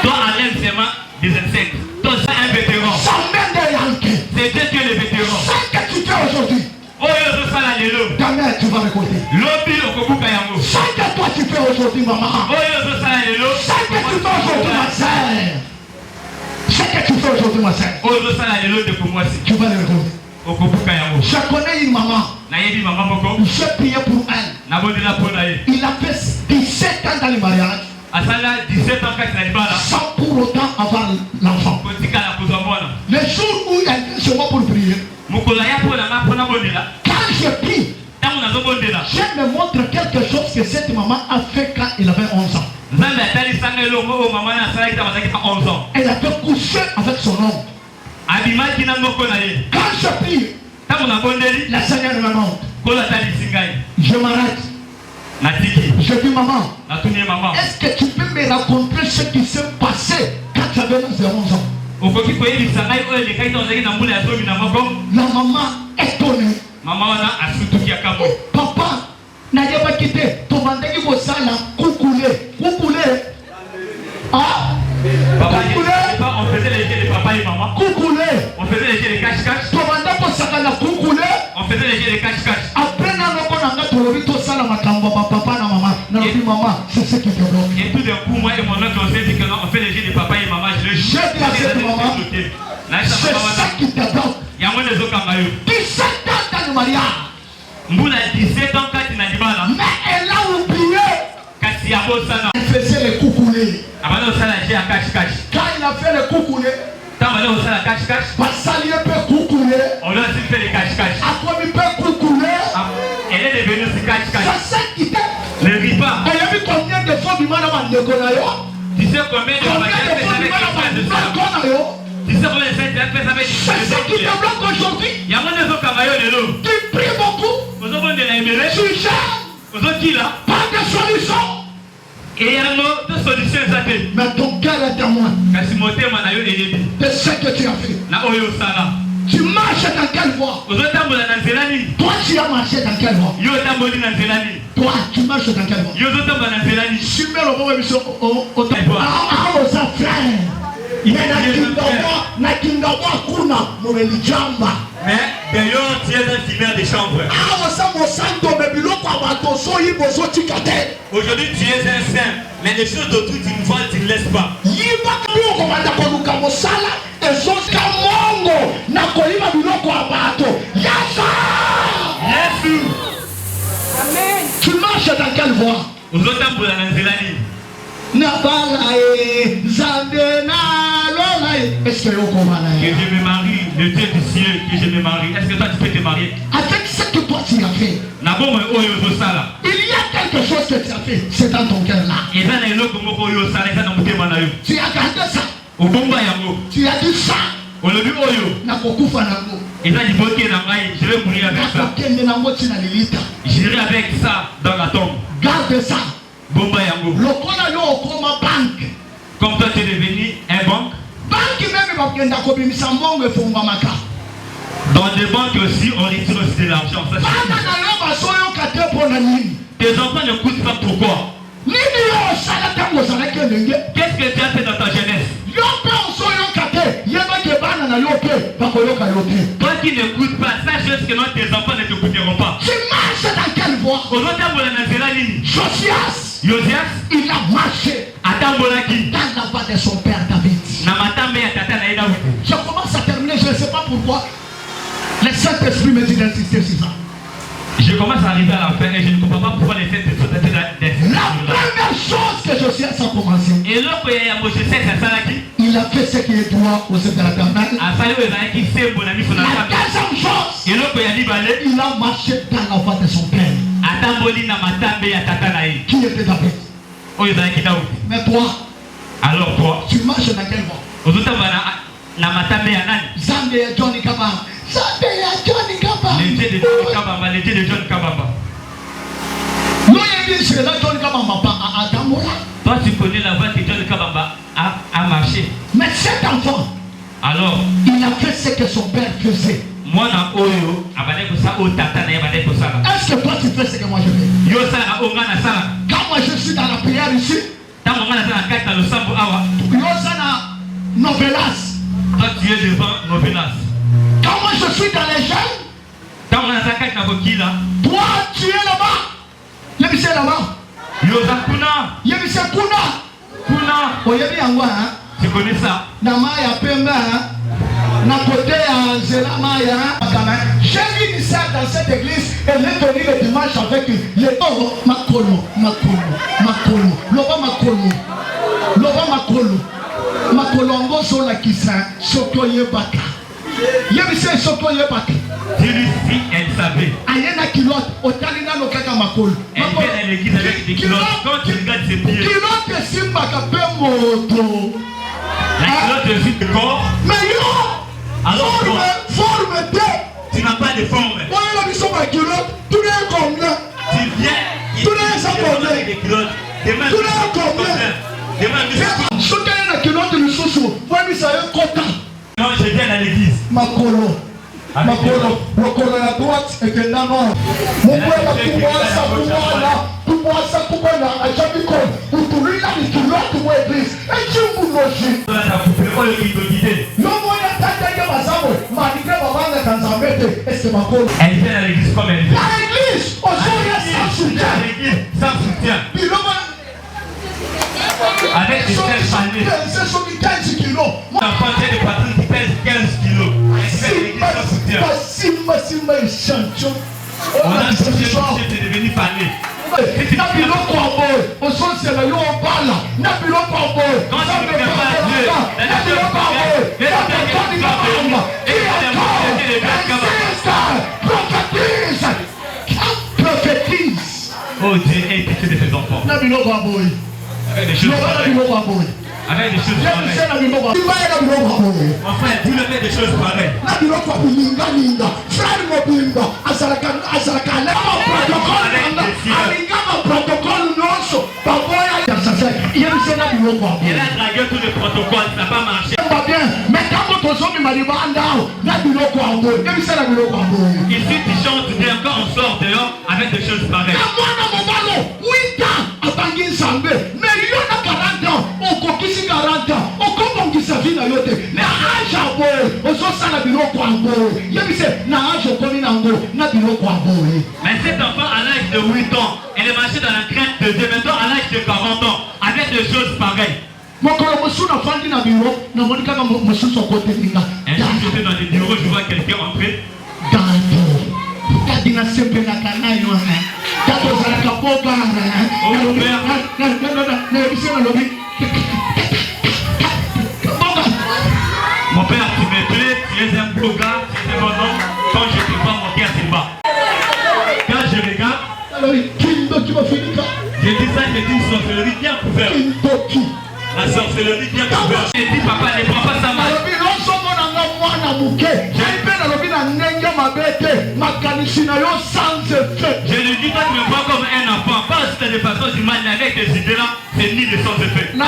Toi enlève seulement des insectes. Toi c'est un vétéran. C'est Dieu qui est le vétéran. Ce que tu fais aujourd'hui, demain tu vas récolter. Ce que toi tu fais aujourd'hui, maman. Ce que tu fais aujourd'hui, ma soeur. Ce que tu fais aujourd'hui, ma soeur. Tu vas le récolter. Je connais une maman. J'ai prié pour elle. Il a fait 17 ans dans le mariage. Sans pour autant avoir l'enfant. Le jour où elle vient chez moi pour prier, quand je prie, je me montre quelque chose que cette maman a fait quand elle avait 11 ans. Elle a fait coucher avec son homme. Quand je prie, la Seigneur me montre. Je m'arrête. Je dis maman, est-ce que tu peux me raconter ce qui s'est passé quand tu avais 11 ans? La maman est étonnée. Papa, n'a pas quitté. Ton bandit qui sala coucoulé. Ah, papa, on faisait les jeux de papa et maman. Coucoulé. On faisait les jeux de cache-cache. Ton bandit qui sala coucoulé. On faisait les jeux de cache-cache. Après, papa et maman. C'est ce qui te bloque. Et tout d'un coup, moi et mon oncle, on s'est dit qu'on fait les jeux de papa et maman. Je dis à cette maman, c'est ça qui te bloque. Il y a moins de autres camarades. 17 ans de mariage. Mboula 17 ans quand il n'a dit mal. Mais elle a oublié. Elle faisait les coucoulés. Quand il a fait les coucoulés, parce qu'il peut coucouler. On lui a aussi fait les cache-cache. À quoi il peut coucouler? Elle est devenue aussi cache-cache. C'est ça qui t'aide. Le ripa. Elle a vu combien de fois du mal à Ndegonayo? Tu sais combien de fois du mal à Ndegonayo? Tu sais combien de fois tu as fait ça avec c'est ça qui te bloque aujourd'hui. Il y a moins de autres camarades de l'eau. Tu pries beaucoup. Vous avez de l'aimer. Tu gères. Vous avez qui là? Pas de solution. Et il y a deux solutions. Mais ton cœur est à moi. De ce que tu as fait. Tu marches dans quelle voie? Toi, tu as marché dans quelle voie? Toi, tu marches dans quelle voie? Tu mets le bon émission au temps. Ah, frère. Mais d'ailleurs, tu es un fumeur de chambre. Aujourd'hui, tu es un saint. Mais les choses d'autrui, tu ne vois, tu ne laisses pas. Tu marches dans quelle voie? Est-ce que je me marie, le Dieu du ciel, que je me marie. Est-ce que toi tu peux te marier? Avec ce que toi tu as fait, il y a quelque chose que tu as fait, c'est dans ton cœur là. Tu as gardé ça. Tu as dit ça. Je vais mourir avec ça. J'irai avec ça dans la tombe. Garde ça. Comme toi tu es devenu un banque. Dans des banques aussi, on retire aussi de l'argent. Tes enfants ne coûtent pas pourquoi? Qu'est-ce que tu as fait dans ta jeunesse? Toi qui ne coûtes pas, sache que non, tes enfants ne te coûteront pas. Tu marches dans quelle voie? Josias, il a marché dans la voie de son père David. Je commence à terminer, je ne sais pas pourquoi. Le Saint-Esprit me dit d'insister sur ça. Je commence à arriver à la fin et je ne comprends pas pourquoi les Saint-Esprit sont d'insister. La première chose que Josias a commencé, il a fait ce qui est droit au sein de la L'éternel. La deuxième chose, il a marché dans la voie de son père. Qui était David? Mais toi, alors toi, tu marches dans quelle voie? Zambé et Johnny Kabamba. Zambé et Johnny Kabamba. Les dieux de John Kabamba. Toi tu connais la voie que John Kabamba a marché. Mais cet enfant, alors, il a fait ce que son père faisait. Est-ce que toi tu fais ce que moi je fais? Quand moi je suis dans la prière ici, Novelas. Toi tu es devant Novelas. Quand moi je suis dans les jeunes, toi tu es là-bas. Yébissé là-bas. Yébissé Kuna. Oyebi Angwa. Tu connais ça? Namaya Pemba. Na côté à Zelamaya. J'ai vu Nissa dans cette église et j'ai tenu le dimanche avec les Makolo. Makolongo sur la kisa, Sokoye Baka. Yébissé Sokoye Baka. Celui-ci, elle savait. Ayena Kilot, Otalina Lokaka Makolo. Elle vient à l'église avec des culottes. Quand tu regardes ses pieds, Kilot est Simbaka Pemoto. La culotte est vide de corps. Mais yo! Alors forme de. Tu n'as pas de forme. Tu viens, Tout le monde est combien? Tout le monde combien? Ce qu'il y a qui l'autre le sous-sous, moi, ça y est content. Non, je viens à l'église. Makolo. Makolo. Makolo à droite et que là, non. Mon père a tout moi, ça, tout moi, là. Tout moi, ça, tout moi, là. À jamais comme. Ou tout lui, là, mais tout l'autre, tout moi, église. Et tu vous logis. Non, moi, il y a tant de gens, malgré ma bande dans sa bête, et c'est Makolo. Elle vient à l'église comme elle vient. À l'église, au jour, il y a sans soutien. À l'église, sans soutien. Puis là, avec des têtes paniers. C'est sur 15 kilos. Moi, un pantalon de patron qui pèse 15 kilos. Simba, champion. On a c'est devenu panier. Nabilo Kwamboy, au sens c'est là, on parle. Nabilo Kwamboy, quand tu ne fais pas Dieu, Nabilo Kwamboy, prophétise. Oh Dieu, aie pitié de tes enfants. Nabilo Kwamboy. Avec des choses pareilles. Avec des choses pareilles. Enfin, tu le fais des choses pareilles. Il a dragué tous les protocoles, ça n'a pas marché. Ici, tu chantes bien quand on sort dehors avec des choses pareilles. okokisi 40 ans okobongisa vi na yo te na age aboye ozosala biloko yango yebise na age okomi nango na biloko aboye. Mais cet enfant à l'âge de 8 ans, elle est marchée dans la crainte de Dieu. Maintenant à l'âge de 40 ans, avec des choses pareilles. Mokolo mosusu nafandi na biro namoni kaka mosusu okotelinga. Un jour j'étais dans les bureaux, je vois quelqu'un entrer. Tadi na sempe na kana yo tato zalaka poka mon père, tu me plais, tu es un beau gars, tu es mon homme, quand je te vois monter à Simba. Quand je regarde, j'ai dit ça, j'ai dit une sorcellerie bien couverte. La sorcellerie bien couverte. J'ai dit papa, ne prends pas sa main. Je lui dis toi tu me vois comme un enfant, pas de façon humaine avec des idées là, c'est ni de sans effet. Est-ce que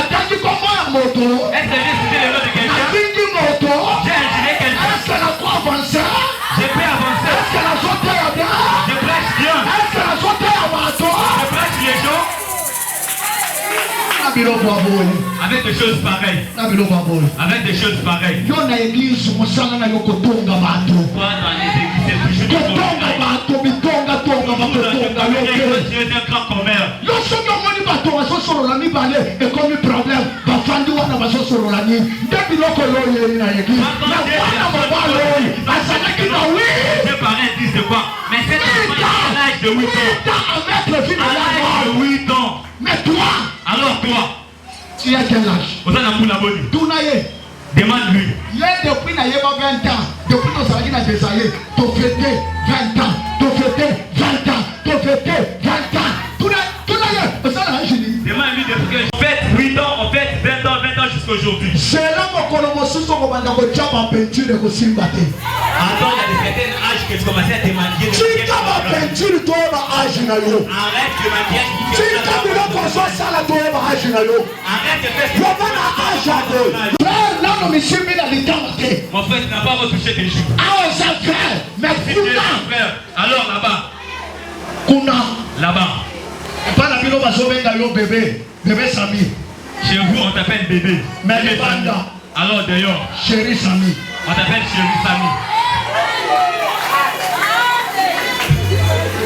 j'ai cité le nom de quelqu'un? J'ai ingéré quelqu'un. Je peux avancer. Je prêche bien. Je prêche les gens. Avec des choses pareilles. Avec des choses pareilles. Toi dans les églises, c'est toujours tu es un grand commère. Mes parents disent de quoi? Mais c'est à l'âge de 8 ans. À l'âge de 8 ans. Mais toi, alors toi, tu as quel âge? Demande-lui. Depuis 20 ans, depuis que tu as fêté 20 ans, tu fêté 20 ans, tu fêté 20 ans. Demande-lui depuis que je fête 8 ans, on fête 20 ans jusqu'à aujourd'hui. C'est là que peinture de Attends, il y a des certains âges que tu commençais à te maquiller. Arrête de maquiller. Arrête de faire mon frère, tu n'as pas retouché tes joues. mais frère, alors là-bas. Là-bas. Bébé Sami. Chez vous, on t'appelle bébé. Mais les bandas. Alors d'ailleurs, Chéri Sami. On t'appelle Chéri Sami.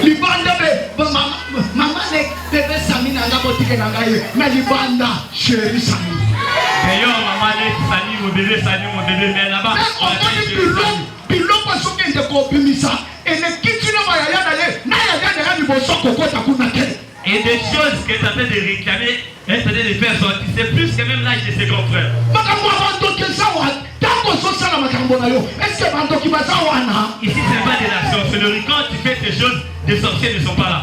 Libanda maman bébé Sami nanga botike nanga ye. Mais Libanda Chéri Sami. D'ailleurs, maman est Sami, mon bébé Sami, mon bébé, mais là-bas, on t'appelle Chéri Sami. Biloko soki nde ko bimisa. Et ne kituna ba ya d'aller. Na ya ga ni boso kokota kuna ke. Et des choses que tu as fait de réclamer, et tu as de faire sortir, c'est plus que même l'âge de ses grands frères. Ici, ce n'est pas de la sorcellerie. Quand tu fais ces choses, les sorciers ne sont pas là.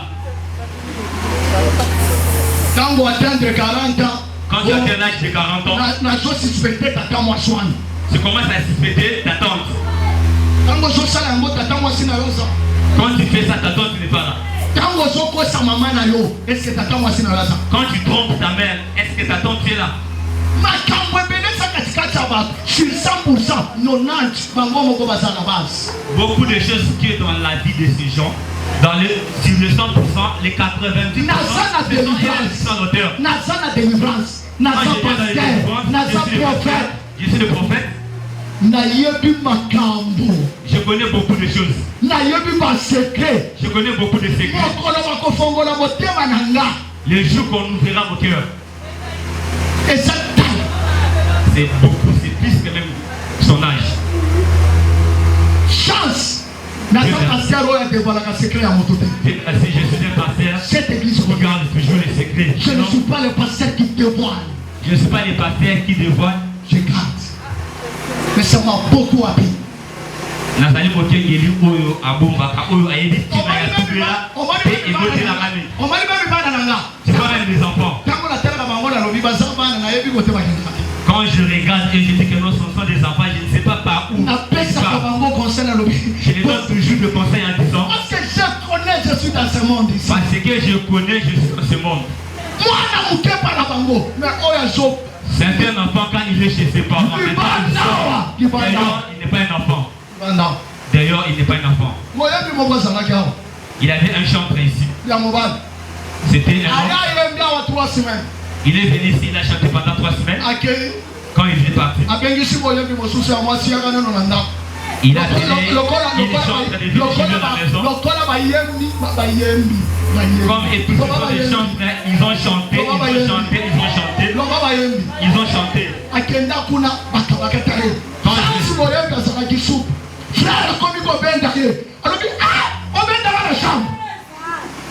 Quand tu atteins 40 ans, quand tu atteins l'âge de 40 ans, tu commences à suspecter ta tante. Quand tu fais ça, ta tante n'est pas là. Quand tu trompes ta mère, est-ce que ta tante est là? Sur 100%, 90, beaucoup de choses qui sont dans la vie de ces gens, sur le 100%, les 90%, sont l'auteur. Je suis le prophète. Je connais beaucoup de choses. Je connais beaucoup de secrets. Le jour qu'on ouvrira vos cœurs, c'est beaucoup, c'est plus que même son âge. Chance. Je suis un pasteur. Cette église regarde toujours les secrets. Je ne suis pas le pasteur qui dévoile. Je ne suis pas le pasteur qui dévoile. Je garde. Mais ça m'a beaucoup appris. C'est l'homme des enfants. Quand je regarde et je dis que nos sont des enfants, je ne sais pas par où. Je les donne toujours le conseil en disant parce que je connais, je suis dans ce monde ici. Parce que je connais, je suis dans ce monde. C'est un enfant quand il est chez ses parents. D'ailleurs, il n'est pas un enfant. D'ailleurs, il n'est pas un enfant. Il avait un chantre ici. C'était un homme. Il est venu ici, il a chanté pendant 3 semaines. Quand il est parti, il a télé, il chante des vidéos à la maison. Comme et tous les chanteurs, ils ont chanté, ils ont chanté, ils ont chanté. Ils ont chanté.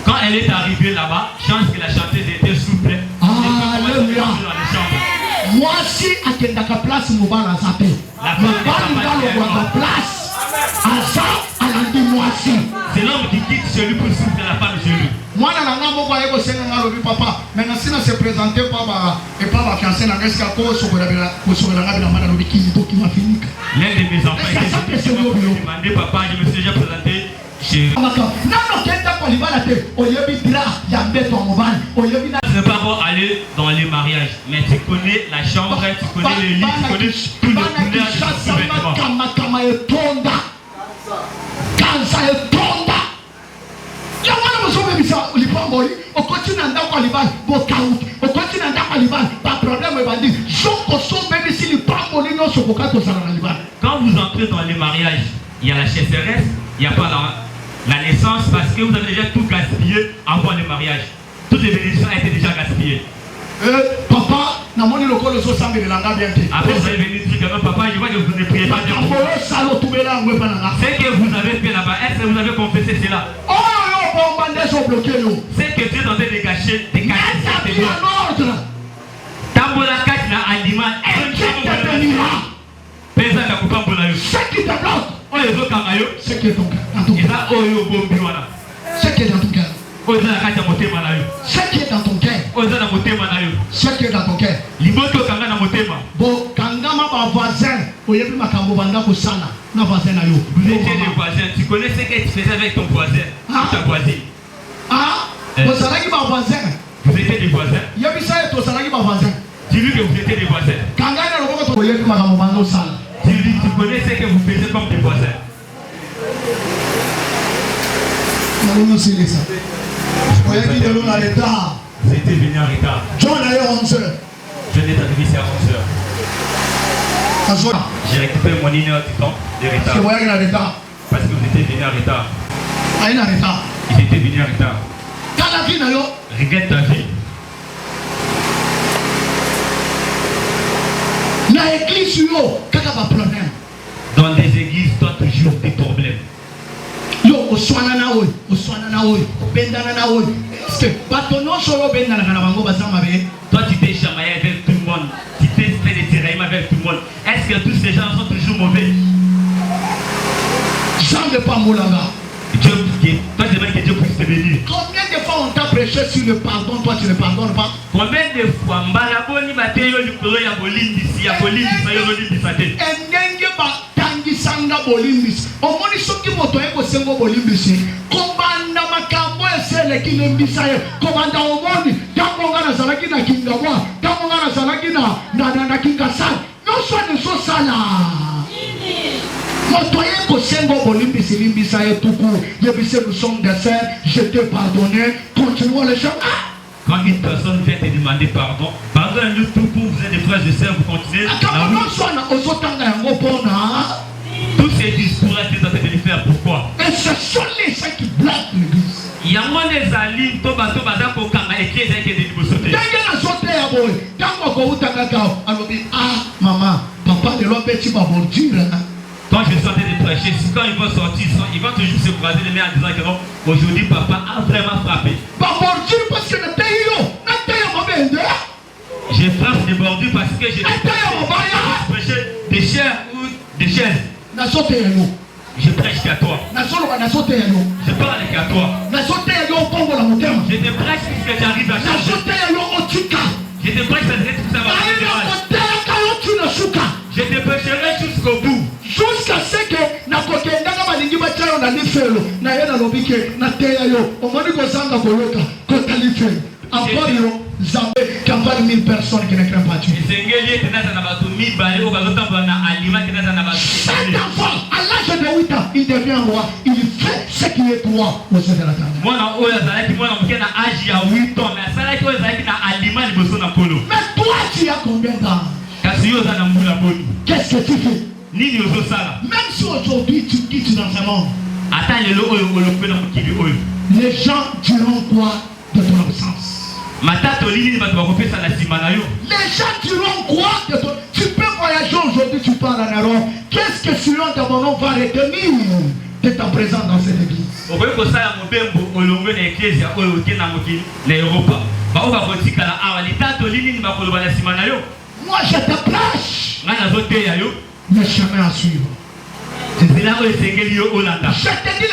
Quand elle est arrivée là-bas, chance que la chanteuse était souple. Alléluia. Moi si akendaka place mobala zape. La place. Asa alandi moi si. C'est l'homme qui quitte celui pour souffler la femme chez lui. Moi na nanga moko ayeko senga ngalo bi papa. Maintenant si na se présenter papa et papa fiancé na ngeska ko sokola ngabila mana lobi kini to qui m'a fini. L'un de mes enfants était demandé papa, je me suis déjà présenté chez non kenda ko libala te oyebi dira ya mbeto mobile oyebi na ne pas encore aller dans les mariages, mais tu connais la chambre, tu connais le lit, tu connais tout le couleur de ce vêtement. Quand vous entrez dans les mariages, il y a la chasseresse, il n'y a pas la naissance parce que vous avez déjà tout gaspillé avant le mariage. Toutes les bénédictions ont été déjà gaspillées. Papa, après vous allez venir dire que papa, je vois que vous ne priez pas bien. Ce que vous avez fait là-bas, est-ce que vous avez confessé cela? C'est que Dieu est en train de gâcher, tes Tambola na alima, ce qui te bloque, ce qui est dans ton cœur. Ce qui est dans ton cœur. Ce qui est dans ton cœur. Ce qui est dans ton cœur. Bon, kangama ba voisin, oyebi makambo banda ko sala na voisin na yo. Vous étiez des voisins, tu connais ce que tu faisais avec ton voisin, ta voisine. Vous salaki ba voisin. Vous étiez des voisins. Yebi sa to salaki ba voisin. Dis-lui que vous étiez des voisins. Kangana loboko to oyebi makambo banda ko sala. Dis-lui, tu connais ce que vous faisiez comme des voisins. Non, c'est ça. Oyebi de l'eau dans l'état. Vous étiez venu en retard. John d'ailleurs 11h. Je n'ai pas arrivé ici à 11h. J'ai récupéré mon ligne du temps de retard. Parce que vous étiez venu en retard. Ils étaient venus en retard. Regrette ta vie. Dans des églises, tu as toujours des problèmes. Toi, tu t'es chamaillé avec tout le monde. Tu t'es fait des tiraillements avec tout le monde. Est-ce que tous ces gens sont toujours mauvais? Jean de Pamolanga. Toi, tu demandes que Dieu puisse te bénir. Combien de fois on t'a prêché sur le pardon, toi tu ne pardonnes pas? Combien de fois Mbalaboni Bateyo Lukoro ya Bolindisi, ya Bolindisi, ya Bolindisi. Endenge Batangisanga Bolindisi. Omoni soki moto eko sengo Bolindisi. Kombanda makambo ese le qui lembisa ye komanda omoni tango ngana zalaki na kingawa tango ngana zalaki na kingasal non soit ne so sala motoye ko sengo bolimbisi limbisa ye tuku yebise nous sommes des sœurs je t'ai pardonné continuons les choses. Quand une personne vient te demander pardon, pardonnez-nous tout pour vous êtes des frères et sœurs, vous continuez. Tous ces discours-là, tu es en train de les faire, pourquoi? Et ce sont les gens qui bloquent l'église. Il y a moins des alliés, toba dako kanga écrit avec des libertés. Ah maman, papa de l'homme petit va mordir. Quand je sentais de prêcher, quand ils vont sortir, ils vont toujours se croiser les mains en disant que aujourd'hui papa a vraiment frappé. J'ai frappé des bordures parce que j'ai prêché des chairs ou des chaises. Je prêche qu'à toi. Je parle qu'à toi. Je te prêche puisque j'arrive à changer. Je te prêche parce que tout ça va arriver. Je te prêcherai jusqu'au bout. Jusqu'à ce que nakokendanga balingi bachalo na lifelo na yena lobike na teya yo omoni kozanga koloka kotalifelo encore yo zambe campagne 1000 personnes qui ne craignent pas Dieu. Cet enfant à l'âge de 8 ans il devient roi, il fait ce qui est droit aux yeux de la terre. Mais toi tu as combien d'ans? Qu'est-ce que tu fais? Même si aujourd'hui tu quittes dans ce monde, les gens diront quoi de ton absence? Les gens diront quoi de ton... Tu peux voyager aujourd'hui, tu pars en Europe. Qu'est-ce que Sion de mon nom va retenir de ta présence dans cette église? Moi je te prêche le chemin à suivre. Je te dis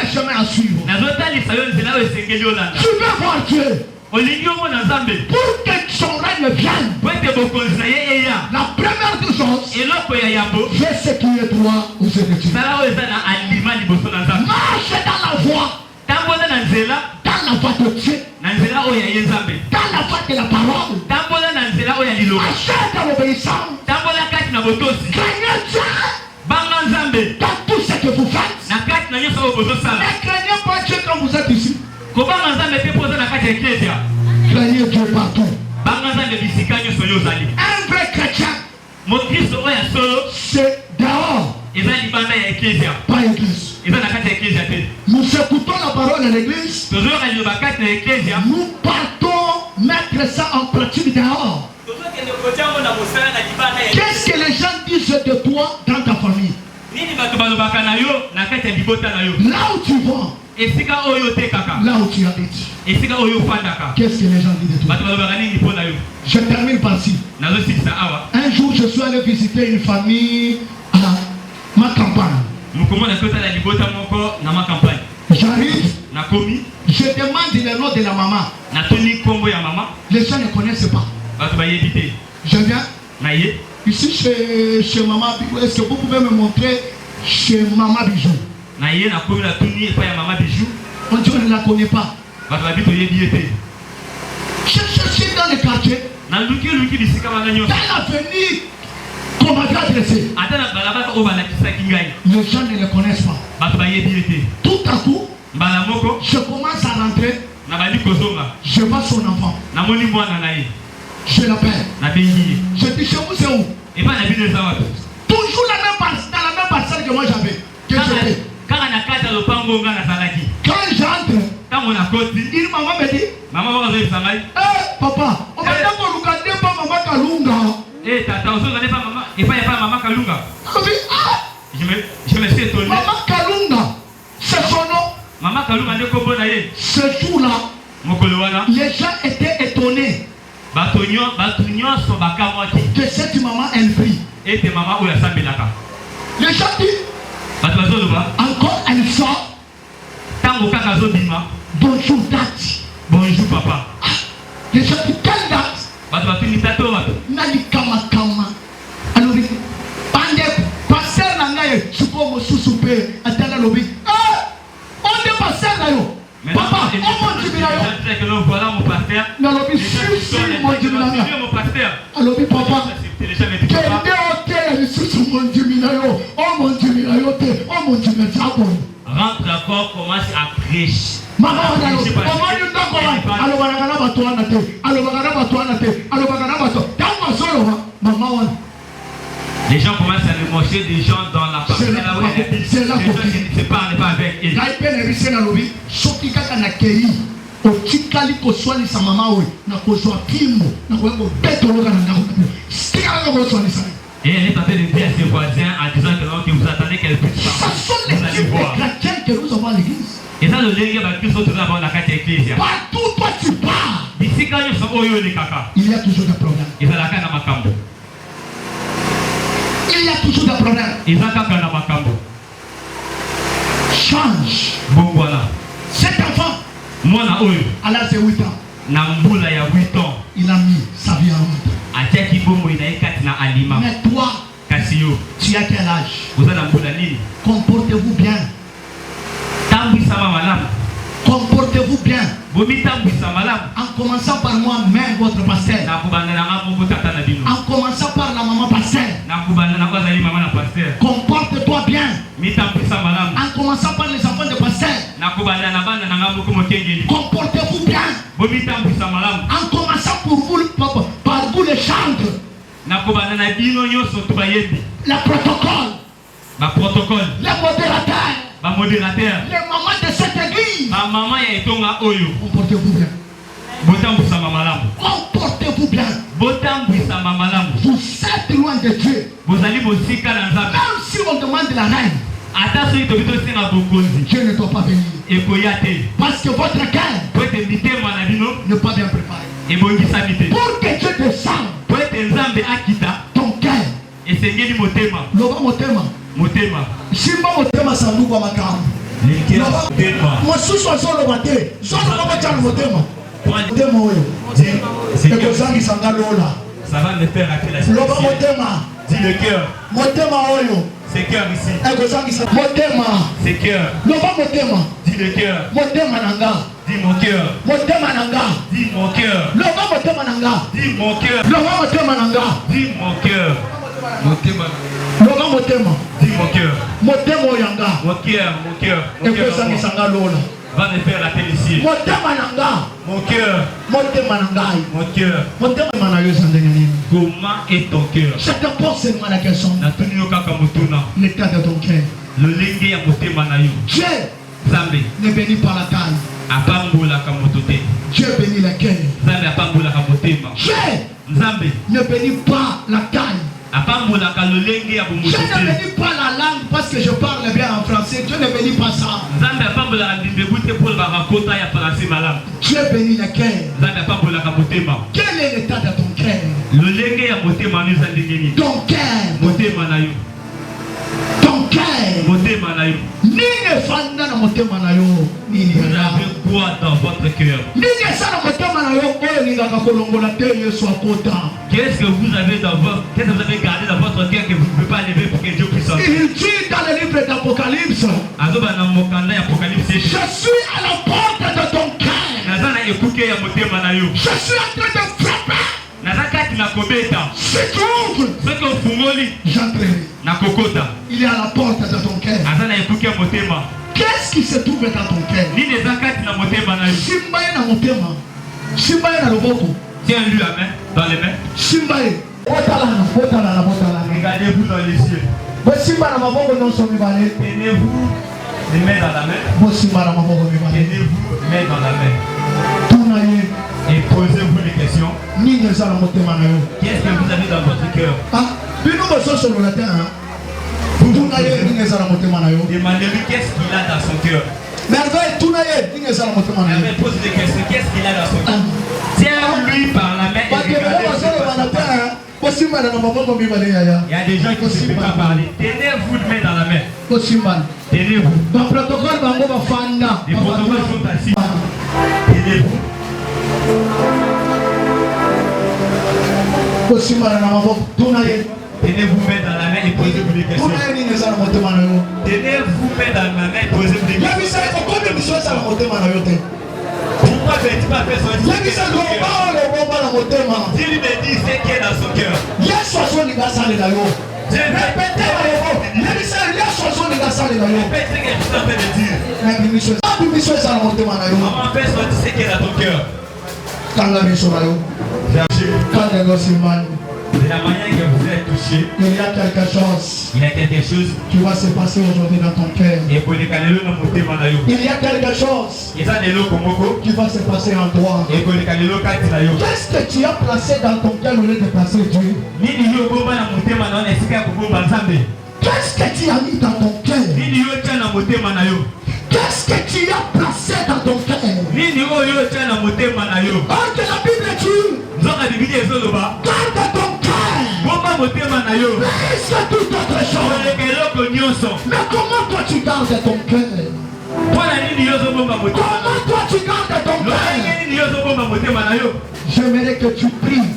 le chemin à suivre. Tu veux voir Dieu. Pour que son règne vienne. La première des choses, fais ce qui est droit aux yeux de Dieu. Marche dans la voie. Dans la voie de Dieu. Dans la voie de la parole. Achète à l'obéissance. Craignez Dieu. Dans tout ce que vous faites. Ne craignez pas Dieu quand vous êtes ici. Craignez Dieu partout. Un vrai chrétien, c'est dehors, pas église. Nous écoutons la parole de l'église. Nous partons mettre ça en pratique dehors. Qu'est-ce que les gens disent de toi dans ta famille? Là où tu vas, là où tu habites, qu'est-ce que les gens disent de toi? Je termine par ci. Un jour, je suis allé visiter une famille à ma campagne. J'arrive, je demande le nom de la maman. Les gens ne connaissent pas. Je viens ici chez Maman Bijou. Est-ce que vous pouvez me montrer chez Maman Bijou? On dit qu'on ne la connaît pas. Je cherche dans le quartier. Dans l'avenue qu'on m'avait adressé. Les gens ne le connaissent pas. Tout à coup, je commence à rentrer. Je vois son enfant. Je l'appelle. Je dis chez vous c'est où? Toujours dans la même parcelle que moi j'avais. Quand j'entre, il maman me dit, papa, on va dire pas maman Kalunga. Je me suis étonné. Maman Kalunga, c'est son nom. Ce jour-là, les gens étaient étonnés que cette maman elle prie. Les gens disent, encore elle sort. Bonjour date. Bonjour papa. Les gens disent, quelle date? Nali kama. Alors, pasteur nangaye, supo mo susupe, atala lobi. On est pasteur nayo. Papa, oh mon Dieu, voilà mon pasteur. Non, mon Dieu, mon pasteur. Alors, papa, rentre d'accord, commence à prêcher. Les gens commencent à le mocher des gens dans la parcelle là où c'est là les gens qui ne se parlent pas avec eux. otikali koswanisa mama oyo na kozwa kimo na koyeba betoloka na ndako stika koswanisa. Et elle est en train de dire à ses voisins en disant que vous attendez qu'elle puisse parler. Vous allez voir. Que nous avons à l'église. Et ça, le légué va plus autour d'avoir la carte église. Partout toi tu pars. Ici, quand nous sommes au lieu de caca, il y a toujours des problèmes. Il y a la carte à Macambo. Il y a toujours des problèmes. Il y a la carte à Macambo. Change. Bon, voilà. Cet enfant, moi, à l'âge de 8 ans, Namboula, il y a 8 ans. il a mis sa vie en route. Mais toi, tu as quel âge? Comportez-vous bien. Comportez-vous bien. En commençant par moi-même, votre pasteur. En commençant par la maman pasteur. Comporte-toi bien. En commençant par les enfants de pasteur. Comportez-vous bien. En commençant par vous les chantres. Le protocole. Les modérateurs. Les mamans de cette église. Comportez-vous bien. Comportez-vous bien. Vous êtes loin de Dieu. Même si on demande la reine, Dieu ne doit pas venir. Parce que votre cœur n'est pas bien préparé. Pour que Dieu descende ton cœur. Loba motema. Simba motema sanduku wa makamu. Mosusu azoloba te. Zoloba batano motema. Motema oyo. Ekozangi sangalola. Ça va me faire rater la situation. Loba motema. Dis le cœur. Motema oyo. C'est cœur ici. Ekozangi sangalola. Motema. C'est cœur. Loba motema. Dis le cœur. Motema nanga. Dis mon cœur. Motema nanga. Dis mon cœur. Loba motema nanga. Dis mon cœur. Loba motema nanga. Dis mon cœur. Motema. Loba motema. Dis mon cœur. Motema oyanga. Mon cœur, mon cœur. Ekozangi sangalola. Va me faire rater ici. Motema nanga. Mon cœur. Motema nanga. Mon cœur. Motema manayo sandeni. Comment est ton cœur? Je te pose seulement la question. L'état de ton cœur. Le lengue ya motema na yo. Dieu Zambe ne bénit pas la taille. Apambola ka motote. Dieu bénit le cœur. Zambe apambola ka motema. Dieu Zambe ne bénit pas la taille. apambola ka le lengue ya Dieu bomotote. ne bénit pas la langue parce que je parle bien en français. Dieu ne bénit pas ça. Zambe apambola ka ndimbebuté pour ba rakota ya français malam. Dieu bénit le cœur. Zambe apambola ka motema. Quel est l'état de ton cœur? Le lengue ya motema nous andengeni. Ton cœur. Motema na yo. Ton cœur. Motema na yo. Nini fanda na motema na yo. Nini Vous avez quoi dans votre cœur? Nini sana motema na yo oyo ningaka kolongola te Yesu akota. Qu'est-ce que vous avez dans votre, qu'est-ce que vous avez gardé dans votre cœur que vous ne pouvez pas lever pour que Dieu puisse entrer? Il dit dans le livre d'Apocalypse, Azoba na mokanda ya Apocalypse. je suis à la porte de ton cœur. Nazana ekuke ya motema na yo. Je suis en train de frapper. Nazakati na kobeta. Si tu ouvres, Soki ofungoli j'entrerai. na kokota. Il est à la porte de ton cœur. Azana ekuke ya motema. Qu'est-ce qui se trouve dans ton cœur? Nini ezakati na motema na yo. Simbaye na motema. Simbaye na loboko. Tiens-lui la main dans les mains. Simbaye. Botalana, botalana, botalana. Regardez-vous dans les yeux. Bosimba na maboko nyonso mibale. Tenez-vous les mains dans la main. Bosimba na maboko mibale. Tenez-vous les mains dans la main. Tuna ye. Et posez-vous les questions. Nini eza na motema na yo? Qu'est-ce que vous avez dans votre cœur? Ah, bino bososolola te hein? Tuna ye nini eza na motema na yo? Demandez-lui qu'est-ce qu'il a dans son cœur. Merveille, tuna ye nini eza na motema na yo? Mais posez des questions. Qu'est-ce qu'il a dans son cœur? Tiens-lui par la main et regardez. Il y a des gens qui ne savent pas parler. Tenez-vous les mains dans la main. Tenez-vous. Le protocole bango bafanda. Les protocoles sont assis. Tenez-vous. Kosimba na maboko tuna ye. Tenez-vous main dans la main et posez-vous des questions. Tenez-vous main dans la main et posez-vous des questions. Pourquoi ne tu pas faire son Dieu? Dieu lui me dit ce qui est dans son cœur. Répète ce que je suis en train de dire. Maman, fais sortir ce qui est dans ton cœur. De la manière que vous êtes touché, il y a quelque chose qui va se passer aujourd'hui dans ton cœur. Il y a quelque chose qui va se passer en toi. Qu'est-ce que tu as placé dans ton cœur au lieu de placer Dieu? Qu'est-ce que tu as mis dans ton cœur? Qu'est-ce que tu as placé dans ton cœur? Or que la Bible dit, garde ton cœur plus que toute autre chose. Mais comment toi tu gardes ton cœur? Comment toi tu gardes ton cœur? J'aimerais que tu pries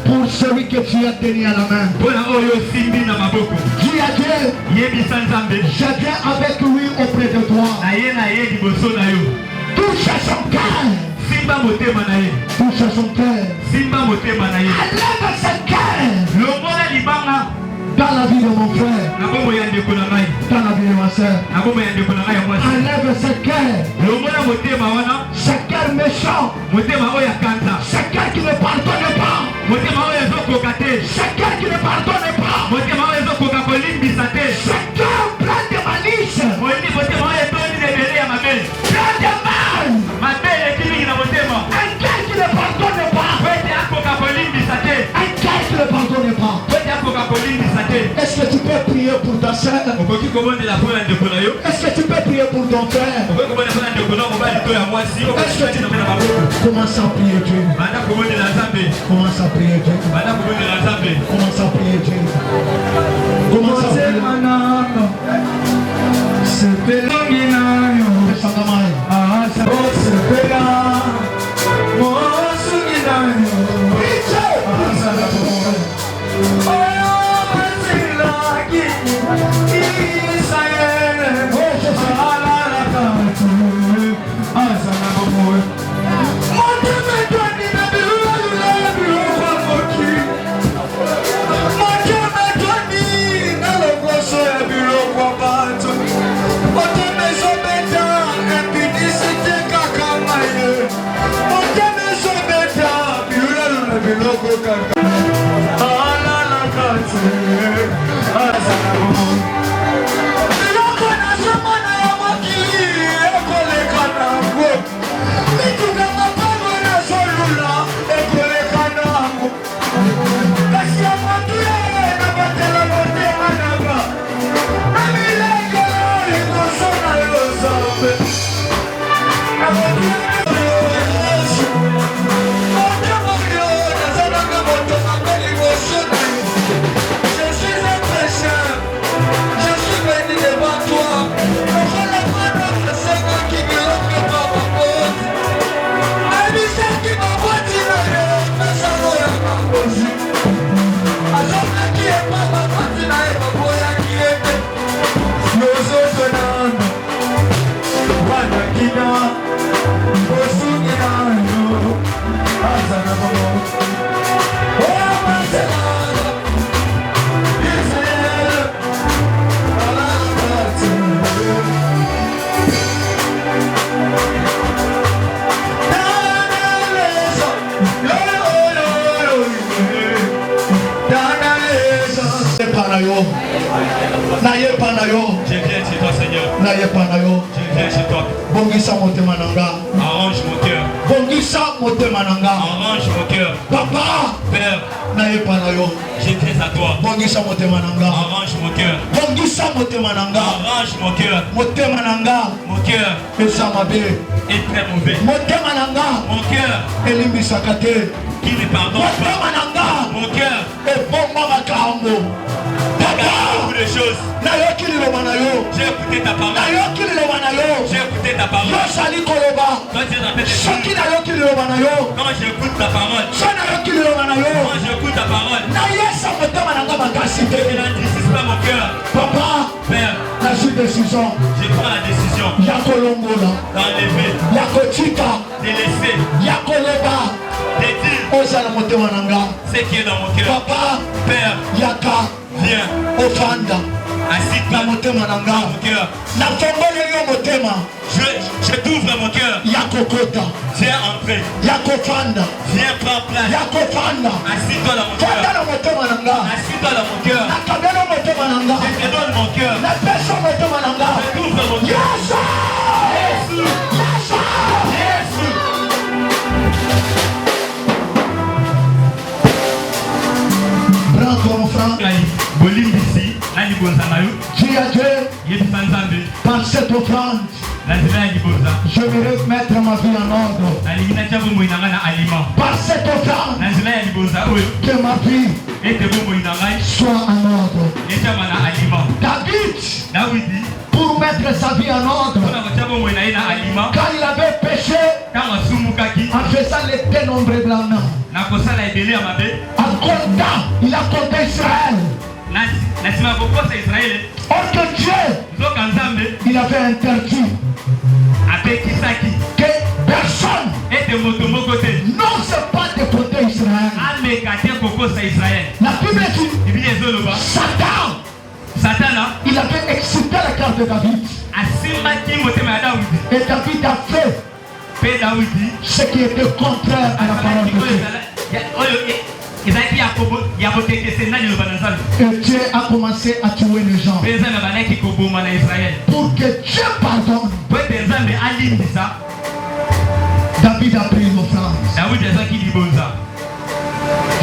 pour celui que tu as tenu à la main. Dis à Dieu, je viens avec lui auprès de toi. Touche à son cœur. Touche à son cœur. Enlève ce cœur dans la vie de mon frère, dans la vie de ma soeur. Enlève ce cœur, ce cœur méchant, ce cœur qui ne pardonne pas, ce cœur qui ne pardonne pas, ce cœur plein de malice, plein de mal, un cœur qui ne pardonne pas, un cœur qui ne pardonne pas. Est-ce que tu peux prier pour ta soeur? Est-ce que tu peux prier pour ton frère? Commence à prier Dieu. Commence à prier Dieu. Commence à prier Dieu. Commence à prier. Je viens chez toi, Seigneur. Je viens chez toi. Arrange mon cœur. Arrange mon cœur. Papa, Père, je viens à toi. Arrange mon cœur. Arrange mon cœur. Mon cœur est très mauvais. Mon cœur qui ne pardonne pas. Mon cœur beaucoup de choses. J'ai écouté ta parole. J'ai écouté ta parole. Quand tu es en train de quand j'écoute ta parole. Quand j'écoute ta parole. décision. Je prends la décision d'enlever, de laisser, de dire ce qui est dans mon cœur. Père, viens, assis-toi dans mon cœur. Je t'ouvre mon cœur. Viens entrer. Viens prendre place. Assis-toi dans mon cœur. Assis-toi dans mon cœur. Je te donne mon cœur. Je t'ouvre mon cœur. Jésus. Jésus. Prends ton frère. Dis à Dieu, par cette offrande, je vais mettre ma vie en ordre. Par cette offrande, que ma vie soit en ordre. David, pour mettre sa vie en ordre, quand il avait péché, en faisant les dénombrables en comptant, il a compté Israël. Or que Dieu, il avait interdit que personne n'ose pas déporter Israël. La Bible dit, Satan, il avait excité la carte de David. Et David a fait ce qui était contraire à la parole de Dieu. Et Dieu a commencé à tuer les gens. Pour que Dieu pardonne, David a pris l'offrande.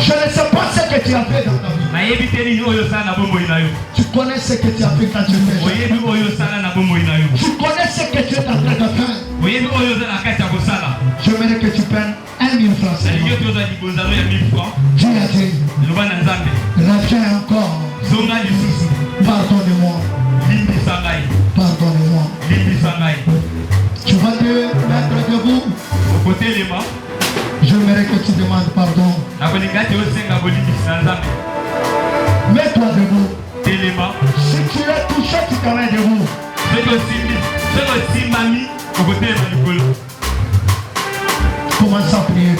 Je ne sais pas ce que tu as fait dans ta vie. Tu connais ce que tu as fait quand tu étais jeune. Tu connais ce que tu es en train de faire. J'aimerais que tu prennes 1000 francs. Dis à Dieu, reviens encore. Pardonne-moi. Pardonne-moi. Tu vas te mettre debout. J'aimerais que tu demandes pardon. Mets-toi debout. Si tu es touché, tu te mets debout. Commence à prier.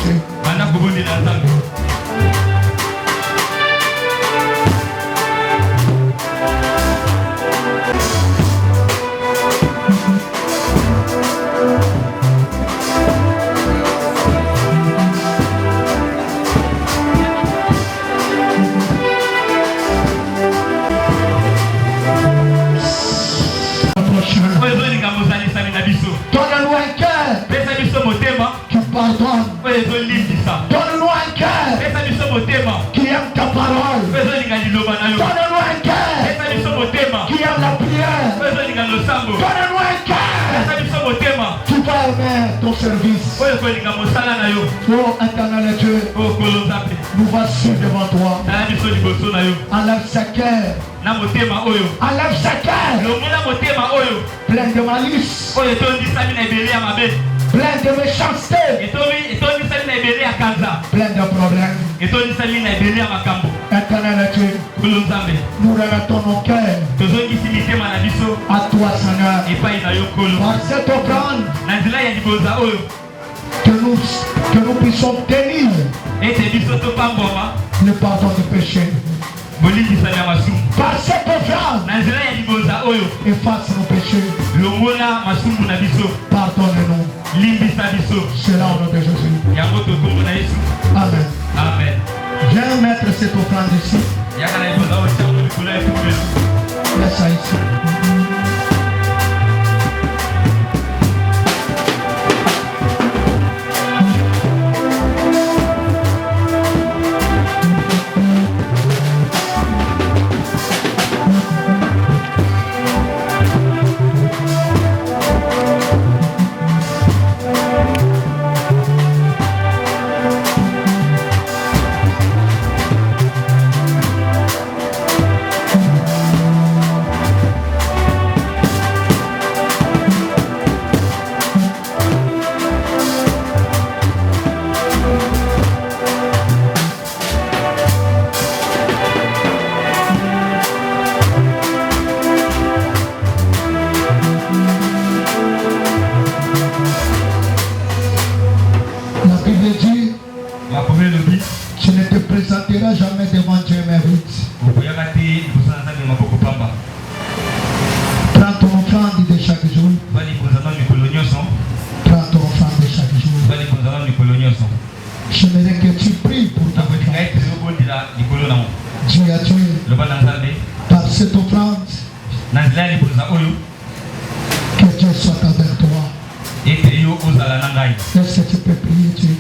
Donne-nous un cœur qui pardonne. Donne-nous un cœur qui aime ta parole. Donne-nous un cœur qui aime la prière. Donne-nous un cœur qui va aimer ton service. Oh éternel Dieu, nous voici devant toi. Enlève sa cœur. Enlève sa cœur. Plein de malice. Plein de méchanceté. Plein de problèmes. Éternel Dieu, nous remettons nos cœurs à toi, Seigneur. Par cette offrande, que nous puissions tenir le pardon du péché. Par cette offrande, efface nos péchés. Pardonne-nous. C'est là au nom de Jésus. Amen. Amen. Viens mettre cette offrande ici. Laisse ça ici. Comment Dieu mérite. Prends ton offrande de chaque jour. Prends ton offrande de chaque jour. J'aimerais que tu pries pour ta offrande. Dis à Dieu, par cette offrande, que Dieu soit avec toi. Est-ce que tu peux prier Dieu?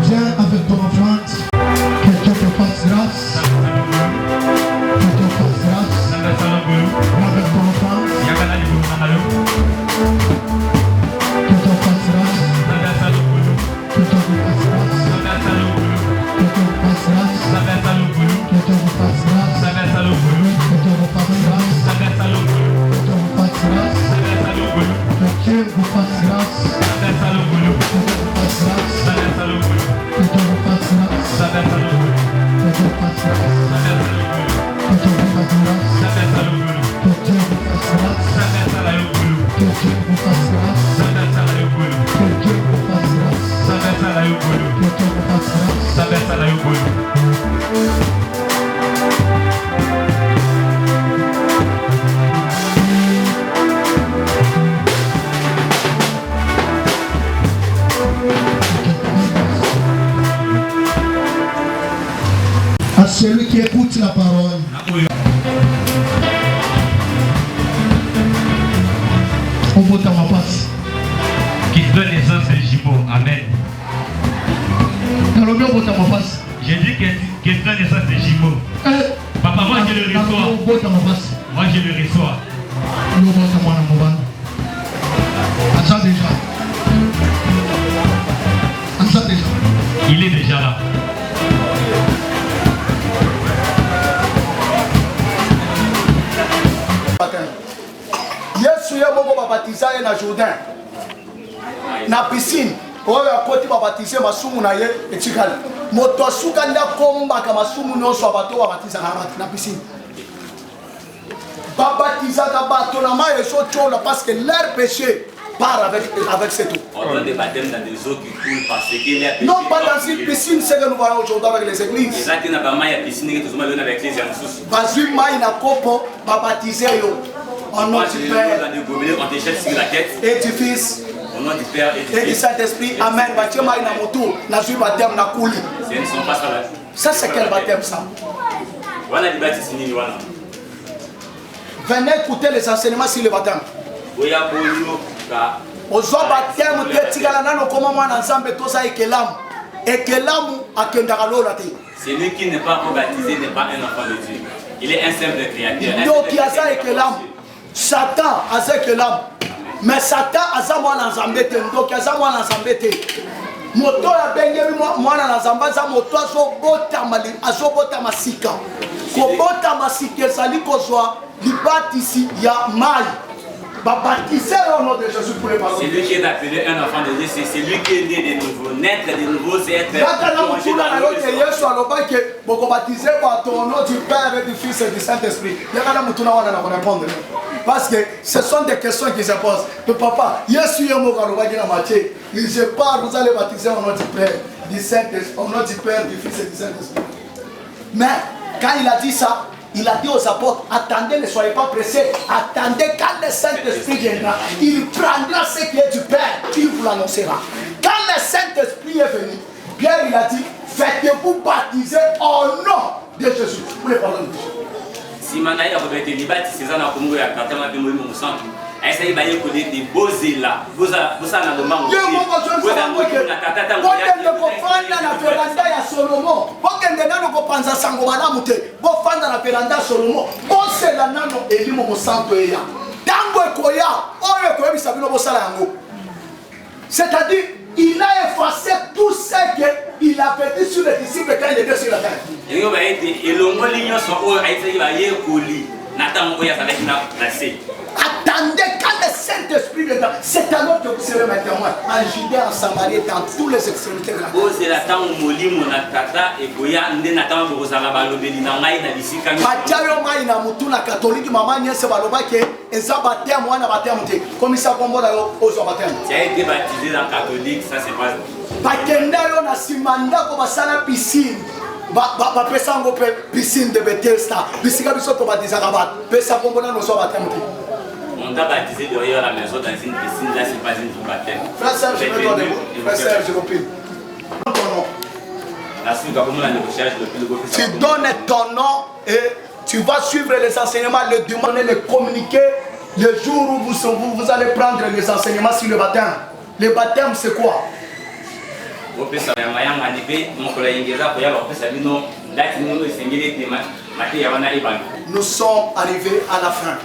Viens avec ton offrande, que Dieu te fasse grâce. Que Dieu fasse grâce. Avec ton offrande, que Dieu fasse grâce. Que Dieu vous fasse grâce. Que Dieu vous fasse grâce. Que Dieu vous fasse grâce. Que Dieu vous fasse grâce. Que Dieu vous fasse grâce. Que Dieu vous fasse grâce. Que Dieu vous fasse grâce. Que Dieu vous fasse grâce. Que Dieu vous fasse grâce. Que Dieu vous fasse grâce. Que Dieu vous fasse grâce. Que Dieu vous fasse grâce. Que Dieu vous fasse grâce. Que Dieu vous fasse grâce. À celui qui écoute la parole, on vote à ma passe. Qui donne naissance de jumeaux. Amen. Dans le mien, on vote à ma passe. J'ai dit qu'il donne naissance de jumeaux. Papa, moi je le reçois. On vote à ma passe. Moi je le reçois. On vote à moi dans mon bande. Attends déjà. Attends déjà. Il est déjà là. Yesu ye moko babatiza ye na Jourdain na piscine oyo akoti babatize masumu na ye etikali moto asuka nda kombaka masumu nyonso abato babatiza na piscine babatizaka bato na mai ezocola parce que leur péché part avec cette eau. On donne des baptêmes dans des eaux qui coulent parce que les péchés. Non pas dans une piscine, c'est que nous voyons aujourd'hui avec les églises. Vas-y mai na kopo babatize yo. Au nom du Père et du Fils et du Saint-Esprit. Amen. Ça c'est quel baptême ça? Venez écouter les enseignements sur le baptême. Ozo baptême te tigala nano koma mwana nzambe toza ekelamu. Ekelamu akendaka lola te. Celui qui n'est pas baptisé n'est pas un enfant de Dieu. Il est un simple créateur. Donc il y a ça ekelamu. Satan azek l'âme, mais Satan aza mwana nzambe te, donc aza mwana nzambe te. Moto ya bengeli mwana nzambe aza moto azobota masika. Kobota masika ezali kozwa libatisi ya mai. Baptisé au nom de Jésus pour les parents. Celui qui est appelé un enfant de Dieu, c'est celui qui est né de nouveau. Naître de nouveau, c'est être plongé dans l'eau de au nom du Père et du Fils et du Saint-Esprit. Parce que ce sont des questions qui se posent. Le papa, Yesu je parle, vous allez baptiser au nom du Père, du Saint-Esprit, au nom du Père, du Fils et du Saint-Esprit. Mais quand il a dit ça, il a dit aux apôtres, attendez, ne soyez pas pressés, attendez quand le Saint-Esprit viendra, il prendra ce qui est du Père, il vous l'annoncera. Quand le Saint-Esprit est venu, Pierre il a dit, faites-vous baptiser au nom de Jésus. Vous les parlez de Jésus. Si Manaï a été libéré, c'est ça, on a commencé à faire mon sang. Essaye de connaître des beaux là. Vous avez le manque. C'est-à-dire, il a effacé tout ce qu'il avait dit sur les disciples quand il était sur la terre. Attendez quand le Saint-Esprit dedans, c'est alors que vous serez mes témoins. En Judée, en Samarie, dans toutes les extrémités de la terre. C'est la temps où Moli, mon tata, et Goya, Ndénatan, Rosalaba, Lobeli, Namaï, Nabisika. Batayo mai na mutu na catholique maman nyese baloba ke eza baptême wana baptême te comme ça kombo na yo ozo baptême. Tu as été baptisé dans catholique, ça c'est pas. Bakenda yo na simanda ko basala piscine. Ba pesa ngo piscine de Bethesda. Bisika biso to baptiser ba. Pesa kombo na ozo baptême te. On t'a baptisé derrière la maison dans une piscine, là c'est pas une baptême. Frère Serge, je vais donner. Frère Serge, je vous prie. Tu donnes ton nom et tu vas suivre les enseignements, le demander, les communiquer le jour où vous allez prendre les enseignements sur le baptême. Le baptême, c'est quoi? Nous sommes arrivés à la fin.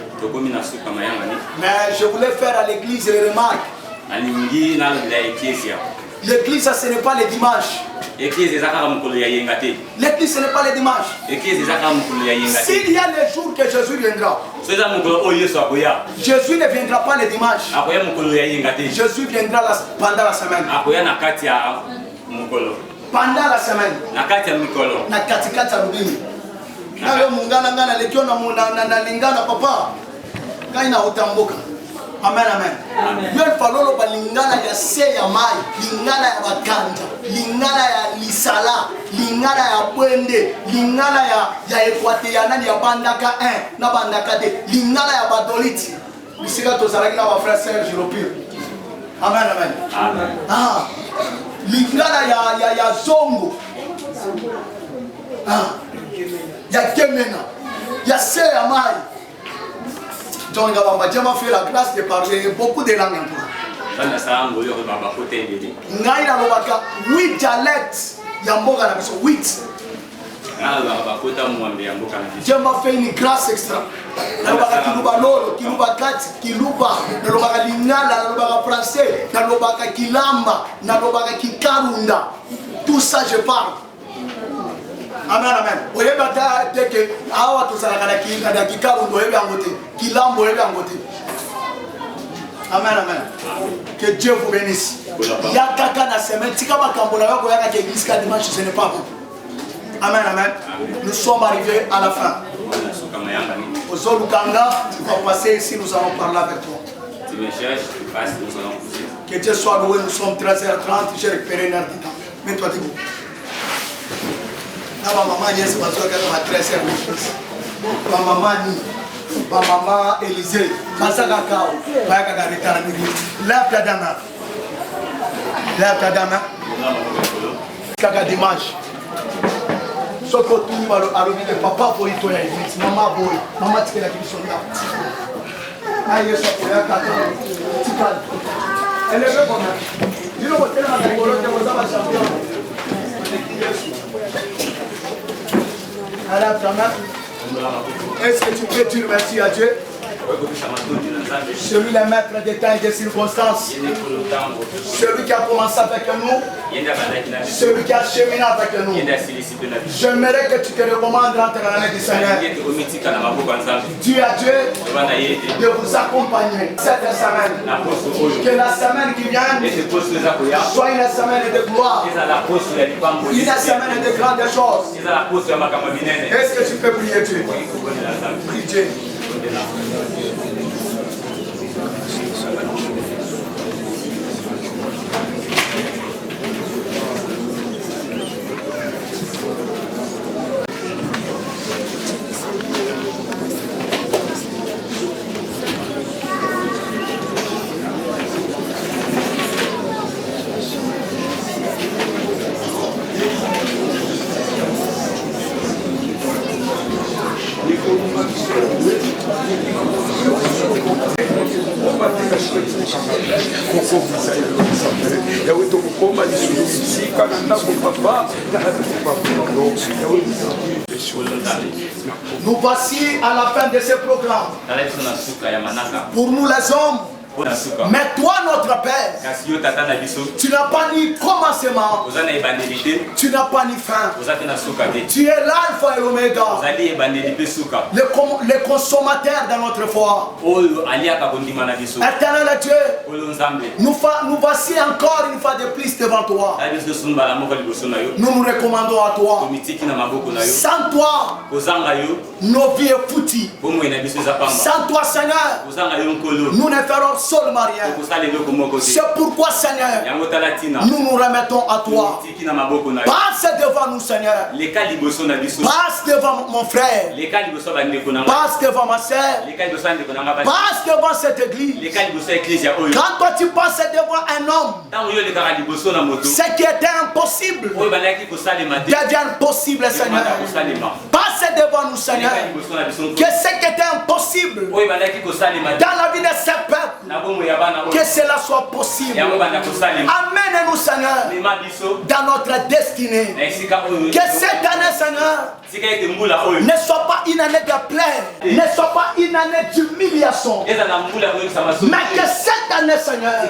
Mais je voulais faire à l'église les remarques. L'église, ce n'est pas les dimanches. L'église, ce n'est pas les dimanches. S'il y a les jours que Jésus viendra, Jésus ne viendra pas les dimanches. Jésus viendra pendant la semaine. Pendant la semaine. Na katikati ya rubini. Nawe mungana ngana lekio na lingana papa. Kaina utambuka. Amen, amen. Yo falolo ba lingana ya se ya mai, lingana ya bakanja, lingana ya lisala, lingana ya bwende, lingana ya ekwate ya nani ya bandaka 1 na bandaka 2, lingana ya badoliti. Bisika to zaraki na ba frère Serge Ropir. Amen, amen. Amen. Ah. Lingana ya zongo. Ah. Ya kemena. Ya se ya mai. John Gabamba, Dieu m'a fait la grâce de parler beaucoup de langues en tout. Ngaïla Lobaka, 8 dialectes, Yamboga na biso 8. Dieu m'a fait une grâce extra. Nalobaka kiluba lolo, kiluba kati, kiluba, nalobaka lingala, nalobaka français, nalobaka kilamba, nalobaka kikarunda. Tout ça je parle. Amen, amen. Oye bata teke awa to sala kana ki kada kikarundo ebe angote kilambo ebe angote. Amen, amen. Que Dieu vous bénisse. Ya kaka na semaine tika bakambola yako yaka ke église ka dimanche ce n'est pas bon. Amen, amen. Nous sommes arrivés à la fin. Ozolukanga, tu vas passer ici, nous allons parler avec toi. Tu me cherches, tu passes, nous allons pousser. Que Dieu soit loué, nous sommes 13h30, j'ai récupéré une heure de temps. Mets-toi debout. Maman Yes, ma 13h. Ma maman Ni, ma maman Élisée, Masaka Kao, Bayaka Retarani. Lève ta dame. Lève ta dame. Kaka dimanche. Soko tu ni malo alobi de papa boy to ya église, maman boy, maman tikela kibiso na. Aye soko ya kaka. Tikal. Elle est bonne. Dis le hôtel à la colonie de Mozambique champion. Alors, est-ce que tu peux dire merci à Dieu? Celui le maître des temps et des circonstances. Celui qui a commencé avec nous. Celui qui a cheminé avec nous. J'aimerais que tu te recommandes entre la main du Seigneur. Dieu à Dieu de vous accompagner cette semaine. Que la semaine qui vient soit une semaine de gloire. Une semaine de grandes choses. Est-ce que tu peux prier Dieu? Prie Dieu. Nous voici à la fin de ce programme. Pour nous les hommes, Mais toi, notre Père, tu n'as pas ni commencement, tu n'as pas ni fin. Tu es l'alpha et l'oméga, le consommateur de notre foi. Éternel Dieu, nous voici encore une fois de plus devant toi. Nous nous recommandons à toi. Sans toi, nos vies sont foutues. Sans toi, Seigneur, nous ne ferons seulement rien. C'est pourquoi, Seigneur, nous nous remettons à toi. Passe devant nous, Seigneur. Passe devant mon frère. Passe devant ma soeur. Passe devant cette église. Quand toi tu passes devant un homme, ce qui était impossible devient possible, Seigneur. Passe devant nous, Seigneur. Que ce qui était impossible dans la vie de ce peuple, que cela soit possible. Amène-nous, Seigneur, dans notre destinée. Que cette année, Seigneur, ne soit pas une année de plaie, ne soit pas une année d'humiliation, mais que cette année, Seigneur,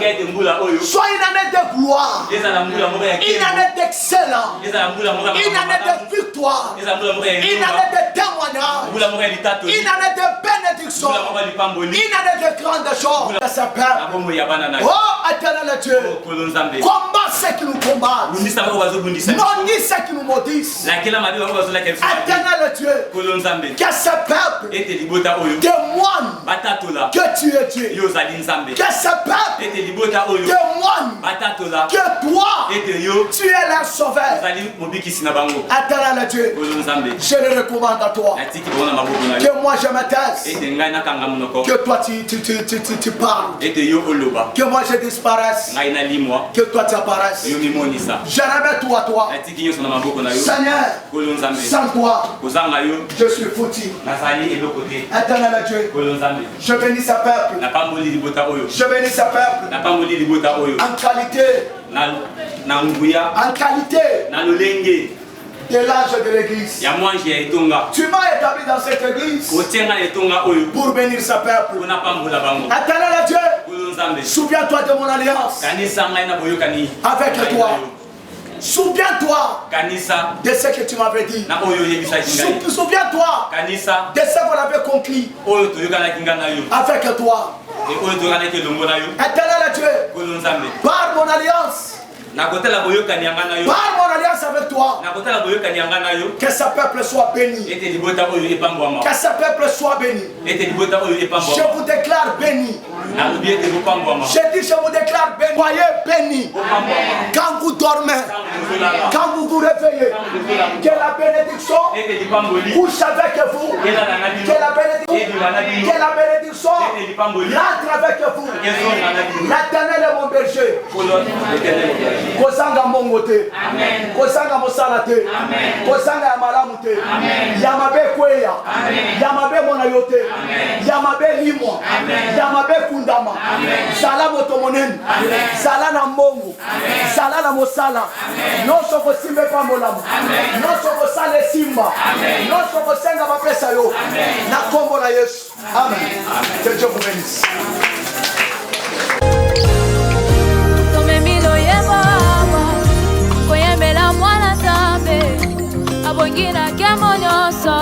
soit une année de gloire, une année d'excellence, une année de victoire, une année de témoignage, une année de bénédiction, une année de grandes choses. Oh, éternel Dieu, combat ceux qui nous combattent, maudis ceux qui nous maudissent. Éternel Dieu, que ce peuple témoigne que tu es Dieu. Que ce peuple témoigne que toi, tu es leur sauveur. Éternel Dieu, je le recommande à toi. Que moi je me taise, que toi tu parles, que moi je disparaisse, que toi tu apparaisses. Je remets tout à toi. Seigneur, sans toi, je suis foutu. Éternel Dieu, je bénis ce peuple. Je bénis ce peuple en qualité de l'âge de l'église. Tu m'as établi dans cette église pour bénir ce peuple. Éternel Dieu, souviens-toi de mon alliance avec toi. Souviens-toi de ce que tu m'avais dit. Souviens-toi de ce qu'on avait conclu avec toi. Éternel Dieu, par mon alliance, par mon alliance avec toi, que ce peuple soit béni. Que ce peuple soit béni. Je vous déclare béni. Je dis, je vous déclare béni. Soyez bénis. Quand vous dormez, quand vous vous réveillez, que la bénédiction couche avec vous. Que la bénédiction rentre avec vous. L'éternel est mon berger. Kozanga mongote, kozanga mosalate, kozanga yamalamuté, yamabe kweya, yamabe monayote, yamabe limwa, yamabe kundama, sala motomonen, sala na mongo, sala na mosala, non soko simbe pamolamu, non soko sale simba, non soko senga mapesa yo, na kombo na Yesu. Amen. Que Dieu vous bénisse. Abongina kemonyoso